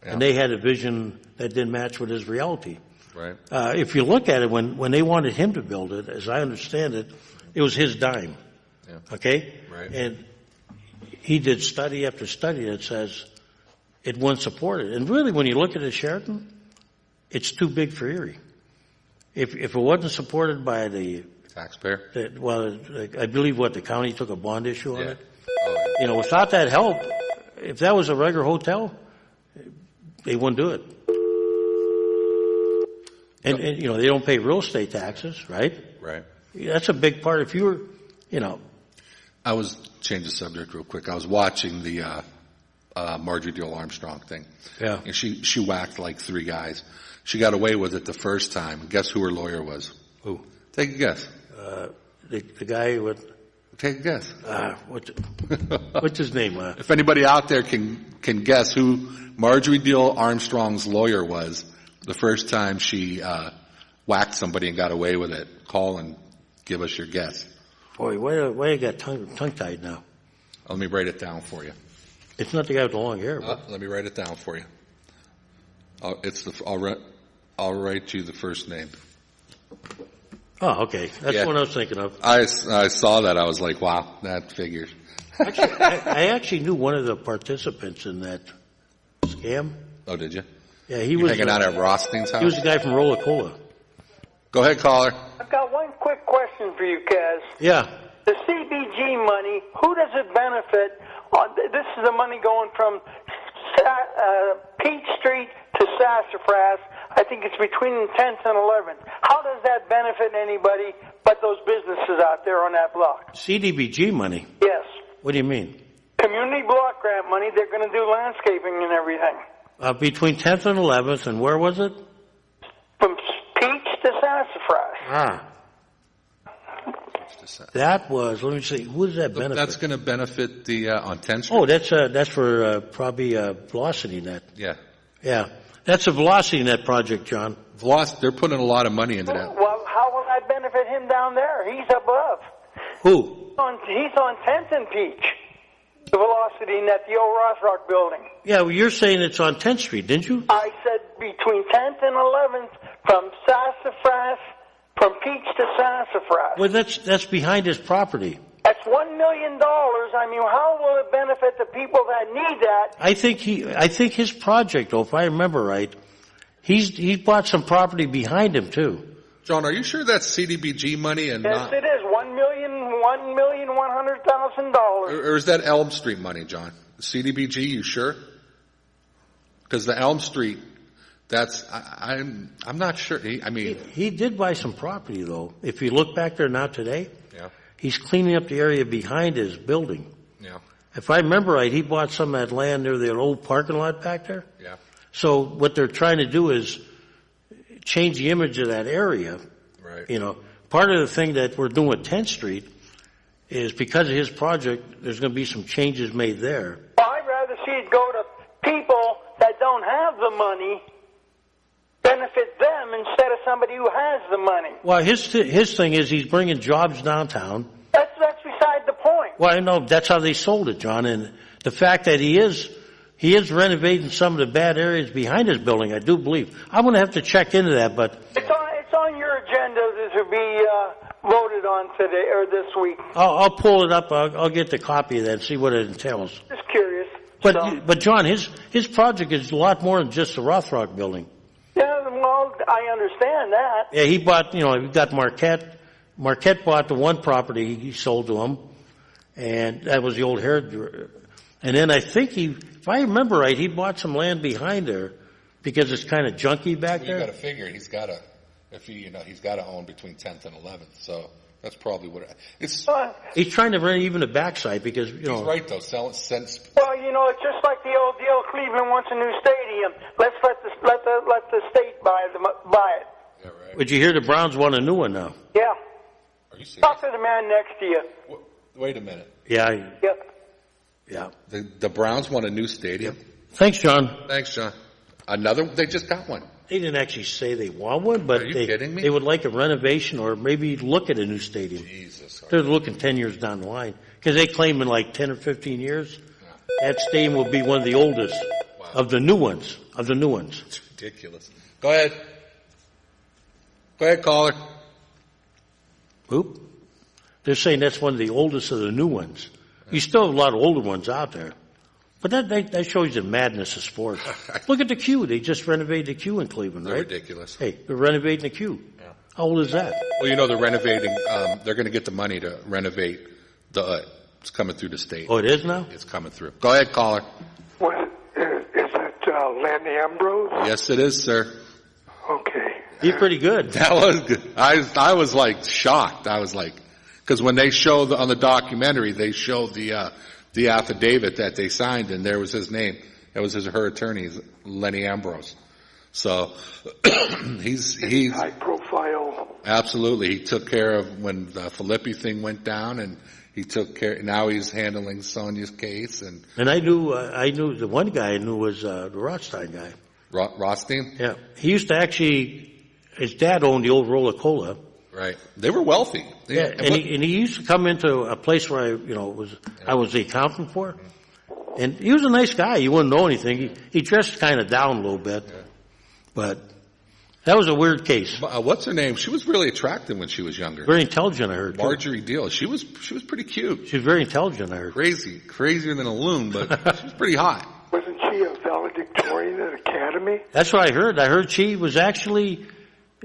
and they had a vision that didn't match with his reality. Right. If you look at it, when they wanted him to build it, as I understand it, it was his dime. Yeah. Okay? Right. And he did study after study that says it wouldn't support it. And really, when you look at it, Sheraton, it's too big for Erie. If it wasn't supported by the Taxpayer. I believe the county took a bond issue on it. Oh, yeah. Without that help, if that was a regular hotel, they wouldn't do it. And they don't pay real estate taxes, right? Right. That's a big part. If you were, I was change the subject real quick. I was watching the Marjorie Diehl Armstrong thing. Yeah. And she whacked like 3 guys. She got away with it the first time. Guess who her lawyer was? Who? Take a guess. The guy with. Take a guess. What's his name? If anybody out there can guess who Marjorie Diehl Armstrong's lawyer was the first time she whacked somebody and got away with it, call and give us your guess. Boy, why you got tongue-tied now? Let me write it down for you. It's not the guy with the long hair. Let me write it down for you. I'll write you the first name. Oh, okay. That's what I was thinking of. I saw that. I was like, wow, that figures. Actually, I actually knew one of the participants in that scam. Oh, did you? Yeah, he was hanging out at Rothstein's house. He was the guy from Rolla Cola. Go ahead, caller. I've got one quick question for you, Kaz. Yeah. The CBG money, who does it benefit? This is the money going from Peach Street to Sassafras. I think it's between 10th and 11th. How does that benefit anybody but those businesses out there on that block? CDBG money? Yes. What do you mean? Community block grant money. They're going to do landscaping and everything. Between 10th and 11th, and where was it? From Peach to Sassafras. That was, let me see, who does that benefit? That's going to benefit the on 10th Street. Oh, that's for probably Velocity Net. Yeah. Yeah. That's a Velocity Net project, John. They're putting a lot of money into that. Well, how will that benefit him down there? He's above. Who? He's on 10th and Peach. The Velocity Net, the old Rothrock building. Yeah, well, you're saying it's on 10th Street, didn't you? I said between 10th and 11th from Sassafras, from Peach to Sassafras. Well, that's behind his property. That's $1 million. I mean, how will it benefit the people that need that? I think his project, though, if I remember right, he bought some property behind him too. John, are you sure that's CDBG money and yes, not? Yes, it is. $1,100,000. Or is that Elm Street money, John? CDBG, you sure? Because the Elm Street, I'm not sure. He did buy some property though. If you look back there now today, yeah, he's cleaning up the area behind his building. Yeah. If I remember right, he bought some of that land near the old parking lot back there. Yeah. So what they're trying to do is change the image of that area. Right. Part of the thing that we're doing with 10th Street is because of his project, there's going to be some changes made there. Well, I'd rather see it go to people that don't have the money than benefit them instead of somebody who has the money. Well, his thing is he's bringing jobs downtown. That's beside the point. Well, I know that's how they sold it, John, and the fact that he is renovating some of the bad areas behind his building, I do believe. I'm going to have to check into that, but It's on your agenda to be voted on today or this week. I'll pull it up. I'll get the copy of that and see what it entails. Just curious. But John, his project is a lot more than just the Rothrock building. Yeah, well, I understand that. Yeah, he bought, he got Marquette. Marquette bought the one property he sold to him, and that was the old hairdresser. And then I think if I remember right, he bought some land behind there because it's kind of junky back You there. got to figure he's got to own between 10th and 11th. So that's probably what it's. He's trying to rent even the backside because He's right though. Sell it since. Well, it's just like the old deal. Cleveland wants a new stadium. Let's let the state buy it. Yeah, right. Would you hear the Browns want a new one now? Yeah. Are you serious? Talk to the man next to you. Wait a minute. Yeah. Yep. Yeah. The Browns want a new stadium. Thanks, John. Thanks, John. Another. They just got one. They didn't actually say they want one, but Are you kidding me? they would like a renovation or maybe look at a new stadium. Jesus. They're looking 10 years down the line because they claim in like 10 or 15 years that stadium will be one of the oldest of the new ones. It's ridiculous. Go ahead. Go ahead, caller. Oop. They're saying that's one of the oldest of the new ones. You still have a lot of older ones out there. But that shows you the madness of sports. Look at the Q. They just renovated the Q in Cleveland, They're right? ridiculous. Hey, they're renovating the Q. Yeah. How old is that? Well, they're renovating. They're going to get the money to renovate the. It's coming through the state. Oh, it is now? It's coming through. Go ahead, caller. Is it Len Ambrose? Yes, it is, sir. Okay. He's pretty good. That was good. I was like shocked. I was like, because when they show on the documentary, they showed the affidavit that they signed, and there was his name. It was her attorney, Lenny Ambrose. So he's high profile. Absolutely. He took care of when the Filippi thing went down, and he took care. Now he's handling Sonia's case, and I knew the one guy I knew was the Rothstein guy. Rothstein. Yeah, he used to his dad owned the old Rolla-Cola. Right. They were wealthy. Yeah, and he used to come into a place where I was the accountant for, and he was a nice guy. You wouldn't know anything. He dressed kind of down a little bit, but that was a weird case. What's her name? She was really attractive when she was younger. Very intelligent, I heard. Marjorie Deal. She was pretty cute. She was very intelligent, I heard. Crazier than a loon, but she was pretty hot. Wasn't she a valedictorian at Academy? That's what I heard. I heard she was actually.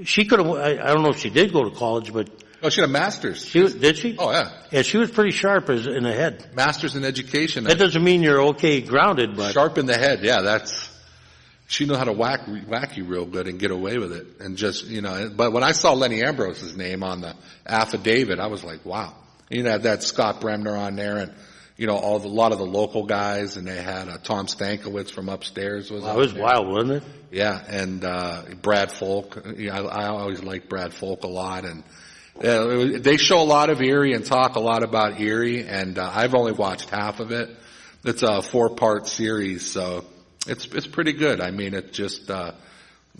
She could have. I don't know if she did go to college, but she had a master's. Did she? Oh yeah. Yeah, she was pretty sharp in the head. Master's in education. That doesn't mean you're okay grounded, but sharp in the head. Yeah, she knew how to whack you real good and get away with it. And just but when I saw Lenny Ambrose's name on the affidavit, I was like, wow. Had that Scott Bremner on there, and a lot of the local guys, and they had Tom Stankiewicz from upstairs was. Wow, it was wild, wasn't it? Yeah, and Brad Folk. I always liked Brad Folk a lot, and they show a lot of Erie and talk a lot about Erie, and I've only watched half of it. It's a 4-part series, so it's pretty good. I mean, it just that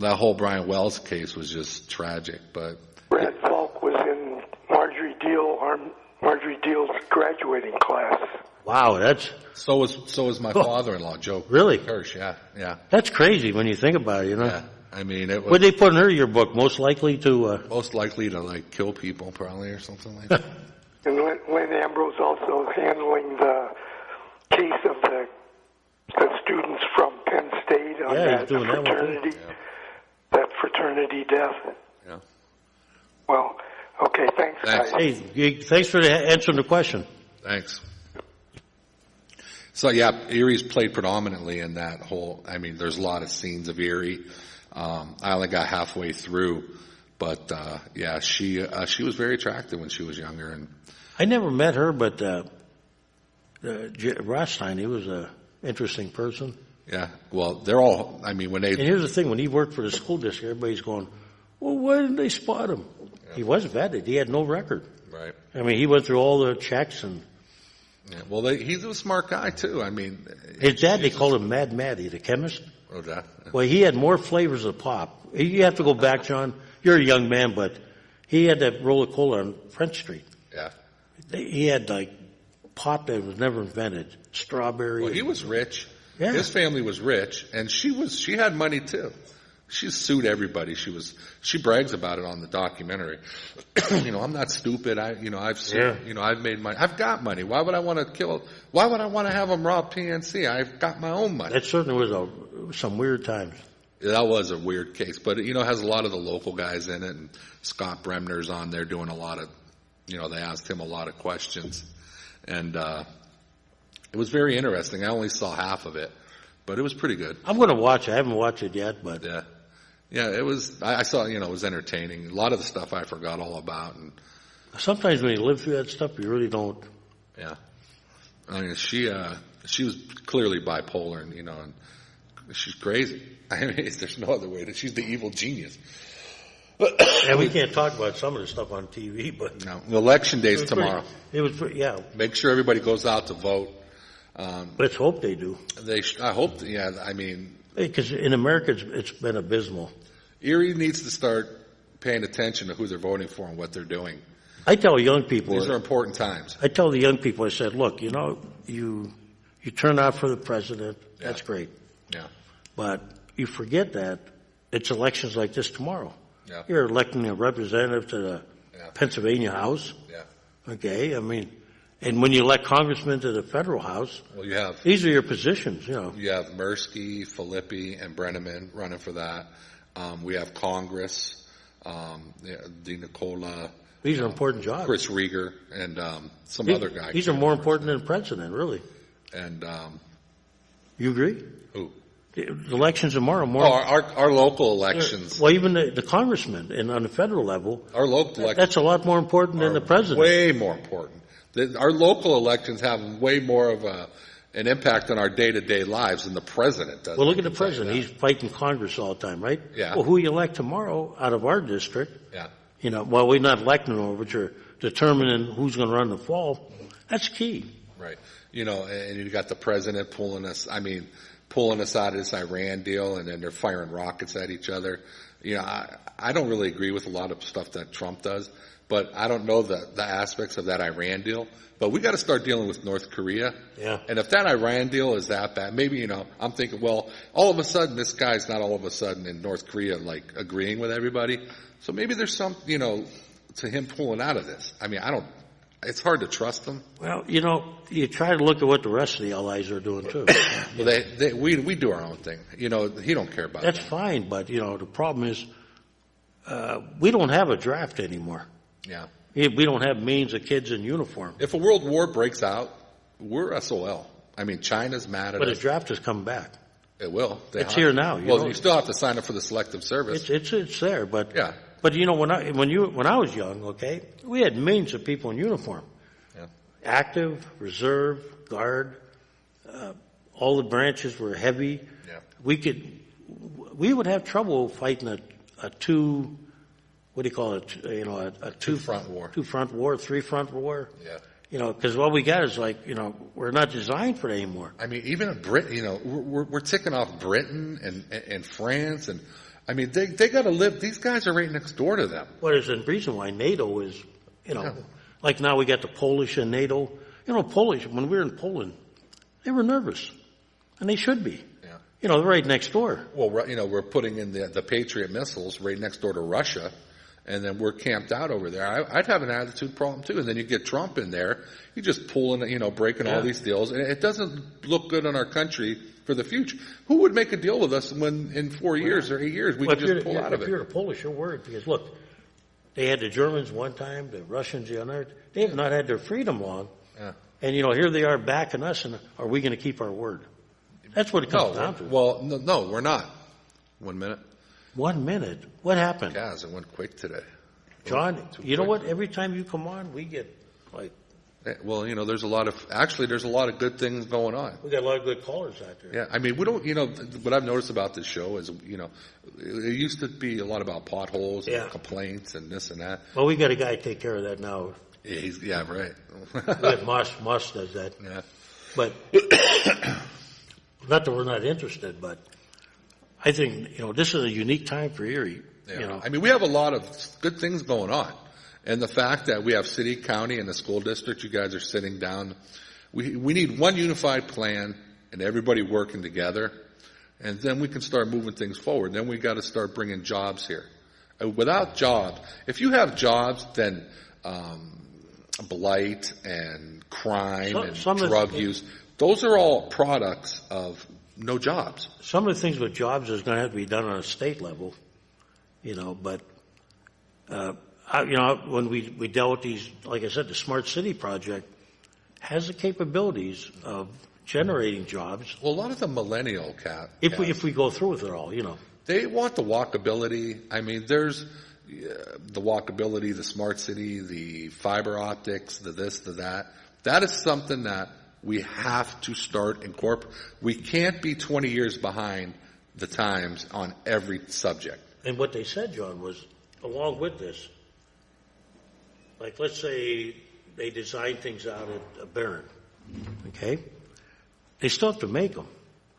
whole Brian Wells case was just tragic, but Brad Folk was in Marjorie Deal's graduating class. Wow, that's so was my father-in-law, Joe. Really? Kirsch, yeah. That's crazy when you think about it, Yeah, I mean, it was. What'd they put in her yearbook? Most likely to like kill people, probably, or something like that. And Len Ambrose also handling the case of the students from Penn State on that he's doing fraternity, that fraternity death. Yeah. Well, okay, thanks. guys. Hey, thanks for answering the question. Thanks. So yeah, Erie's played predominantly in that whole. I mean, there's a lot of scenes of Erie. I only got halfway through, but she was very attractive when she was younger. And I never met her, but Rothstein, he was a interesting person. yeah, well, they're all. I mean, when they. And here's the thing: when he worked for the school district, everybody's going, "Well, why didn't they spot him?" Yeah. He was vetted. He had no record. Right. I mean, he went through all the checks and. Yeah, well, he's a smart guy too. I mean, His dad, they called him Mad Matty, the chemist. Oh, that. Well, he had more flavors of pop. You have to go back, John. You're a young man, but he had that roller cola on French Street. Yeah. He had like pop that was never invented. Strawberry. Well, he was rich. Yeah. His family was rich, and she had money too. She sued everybody. She brags about it on the documentary. I'm not stupid. I've sued, I've made money. I've got money. Why would I want to have them rob PNC? I've got my own money. That certainly was some weird times. That was a weird case, but it has a lot of the local guys in it, and Scott Bremner's on there doing a lot of, they asked him a lot of questions, and it was very interesting. I only saw half of it, but it was pretty good. I'm going to watch it. I haven't watched it yet, but yeah, it was. I saw, it was entertaining. A lot of the stuff I forgot all about, and sometimes when you live through that stuff, you really don't. Yeah, I mean, she was clearly bipolar, and she's crazy. I mean, there's no other way. She's the evil genius. And we can't talk about some of the stuff on TV, but no. Election day's tomorrow. It was yeah. Make sure everybody goes out to vote. Let's hope they do. I hope. Yeah, I mean, because in America it's been abysmal. Erie needs to start paying attention to who they're voting for and what they're doing. I tell young people these are important times. I tell the young people, I said, look, you turn out for the president. That's great. Yeah. But you forget that it's elections like this tomorrow. Yeah. You're electing a representative to the Pennsylvania House. Yeah. Okay. I mean, and when you elect congressmen to the federal House, well, these are your positions. You have Mirsky, Filippi, and Brenneman running for that. We have Congress, DeNicola. These are important jobs. Chris Rieger and some other guy. These are more important than the president, really. And you agree? Who? The elections tomorrow more. Oh, our local elections. Well, even the congressmen and on the federal level. Our local elections. That's a lot more important than the president. Way more important. Our local elections have way more of an impact on our day-to-day lives than the president does. Well, look at the president. He's fighting Congress all the time, right? Yeah. Well, who you elect tomorrow out of our district? Yeah. Well, we're not electing them, but you're determining who's going to run the fall. That's key. Right. And you got the president pulling us out of this Iran deal, and then they're firing rockets at each other. I don't really agree with a lot of stuff that Trump does, but I don't know the aspects of that Iran deal. But we got to start dealing with North Korea. Yeah. And if that Iran deal is that bad, maybe, I'm thinking, well, all of a sudden this guy's not all of a sudden in North Korea, like, agreeing with everybody. So maybe there's some, to him pulling out of this. I mean, it's hard to trust him. Well, you try to look at what the rest of the allies are doing too. Well, we do our own thing. He don't care about That's that. fine, but the problem is, we don't have a draft anymore. Yeah. We don't have millions of kids in uniform. If a world war breaks out, we're SOL. I mean, China's mad at us. But the draft has come back. It will. It's here now. You still have to sign up for the selective service. It's there, but yeah. But when I was young, okay, we had millions of people in uniform. Yeah. Active, reserve, guard, all the branches were heavy. Yeah. We would have trouble fighting a two, what do you call it? A two-front war. Two-front war, three-front war. Yeah. Because what we got is we're not designed for it anymore. I mean, even Britain, we're ticking off Britain and France, and I mean, they got to live. These guys are right next door to them. Well, there's a reason why NATO is, like now we got the Polish and NATO. Polish, when we were in Poland, they were nervous, and they should be. Yeah. They're right next door. Well, we're putting in the Patriot missiles right next door to Russia. And then we're camped out over there. I'd have an attitude problem too. And then you get Trump in there. He's just pulling, breaking all these deals. And it doesn't look good on our country for the future. Who would make a deal with us when in 4 years or 8 years we could just pull out of it? If you're the Polish, you're worried because look, they had the Germans one time, the Russians the other. They have not had their freedom long. Yeah. And here they are backing us. And are we going to keep our word? That's what it comes down to. Well, no, we're not. 1 minute. 1 minute. What happened? Guys, it went quick today. John, you know what? Every time you come on, we get like. Well, there's a lot of good things going on. We got a lot of good callers out there. Yeah, I mean, we don't, what I've noticed about this show is, it used to be a lot about potholes and complaints and this and that. Well, we got a guy to take care of that now. Yeah, right. But Moss does that. Yeah. But, not that we're not interested, but I think, this is a unique time for Erie. Yeah. I mean, we have a lot of good things going on. And the fact that we have city, county, and the school district, you guys are sitting down. We need one unified plan and everybody working together. And then we can start moving things forward. Then we got to start bringing jobs here. Without jobs, if you have jobs, then blight and crime and drug use, those are all products of no jobs. Some of the things with jobs is going to have to be done on a state level, but, when we dealt with these, like I said, the Smart City project has the capabilities of generating jobs. Well, a lot of the millennial if we go through with it all, They want the walkability. I mean, there's the walkability, the smart city, the fiber optics, the this, the that. That is something that we have to start incorporating. We can't be 20 years behind the times on every subject. And what they said, John, was along with this, like let's say they design things out at Barron, okay? They still have to make them.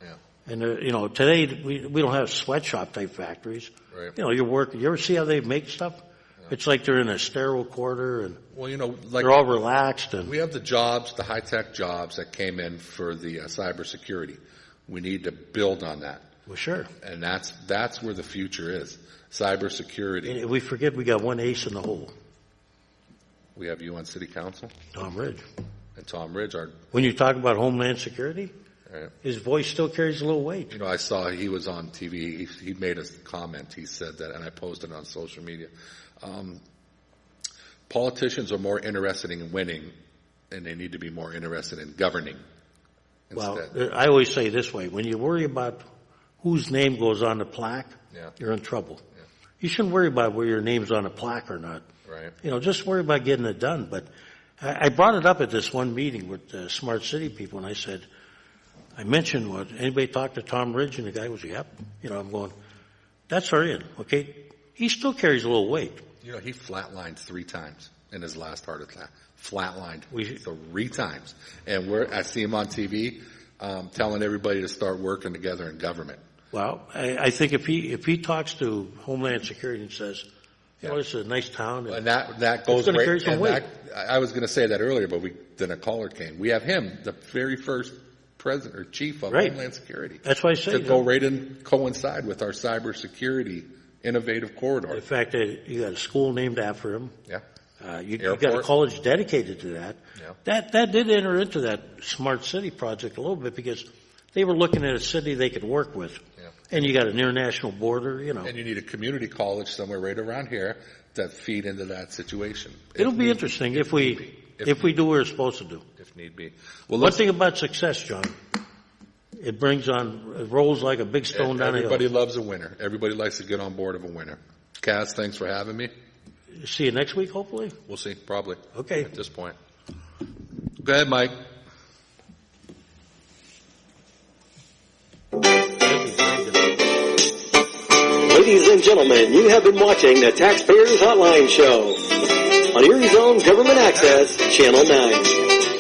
Yeah. And, today we don't have sweatshop type factories. Right. You ever see how they make stuff? Yeah. It's like they're in a sterile quarter and they're all relaxed. And we have the jobs, the high-tech jobs that came in for the cybersecurity. We need to build on that. Well, sure. And that's where the future is, cybersecurity. And we forget we got one ace in the hole. We have you on city council? Tom Ridge. And Tom Ridge, when you talk about Homeland Security, right, his voice still carries a little weight. I saw he was on TV. He made a comment. He said that, and I posted it on social media. Politicians are more interested in winning, and they need to be more interested in governing instead. Well, I always say this way: when you worry about whose name goes on the plaque, you're in trouble. Yeah. You shouldn't worry about where your name's on a plaque or not. Right. Just worry about getting it done. But I brought it up at this one meeting with the Smart City people, and I mentioned anybody talked to Tom Ridge, and the guy was, yep. I'm going, that's our in, okay? He still carries a little weight. He flatlined 3 times in his last heart attack. Flatlined 3 times. And I see him on TV telling everybody to start working together in government. Well, I think if he talks to Homeland Security and says, this is a nice town. And that goes right. Carry some weight. I was going to say that earlier, but then a caller came. We have him, the very first president or chief of Homeland Security. That's why I say to go right and coincide with our cybersecurity innovative corridor. The fact that you got a school named after him. Yeah. You got a college dedicated to that. Yeah. That did enter into that Smart City project a little bit because they were looking at a city they could work with. Yeah. And you got an international border, And you need a community college somewhere right around here that feed into that situation. It'll be interesting if we do what we're supposed to do. If need be. Well, one thing about success, John, it rolls like a big stone down a hill. Everybody loves a winner. Everybody likes to get on board of a winner. Cass, thanks for having me. See you next week, hopefully? We'll see, probably. Okay. At this point. Go ahead, Mike. Ladies and gentlemen, you have been watching the Taxpayers Hotline Show on Erie's own Government Access, Channel 9.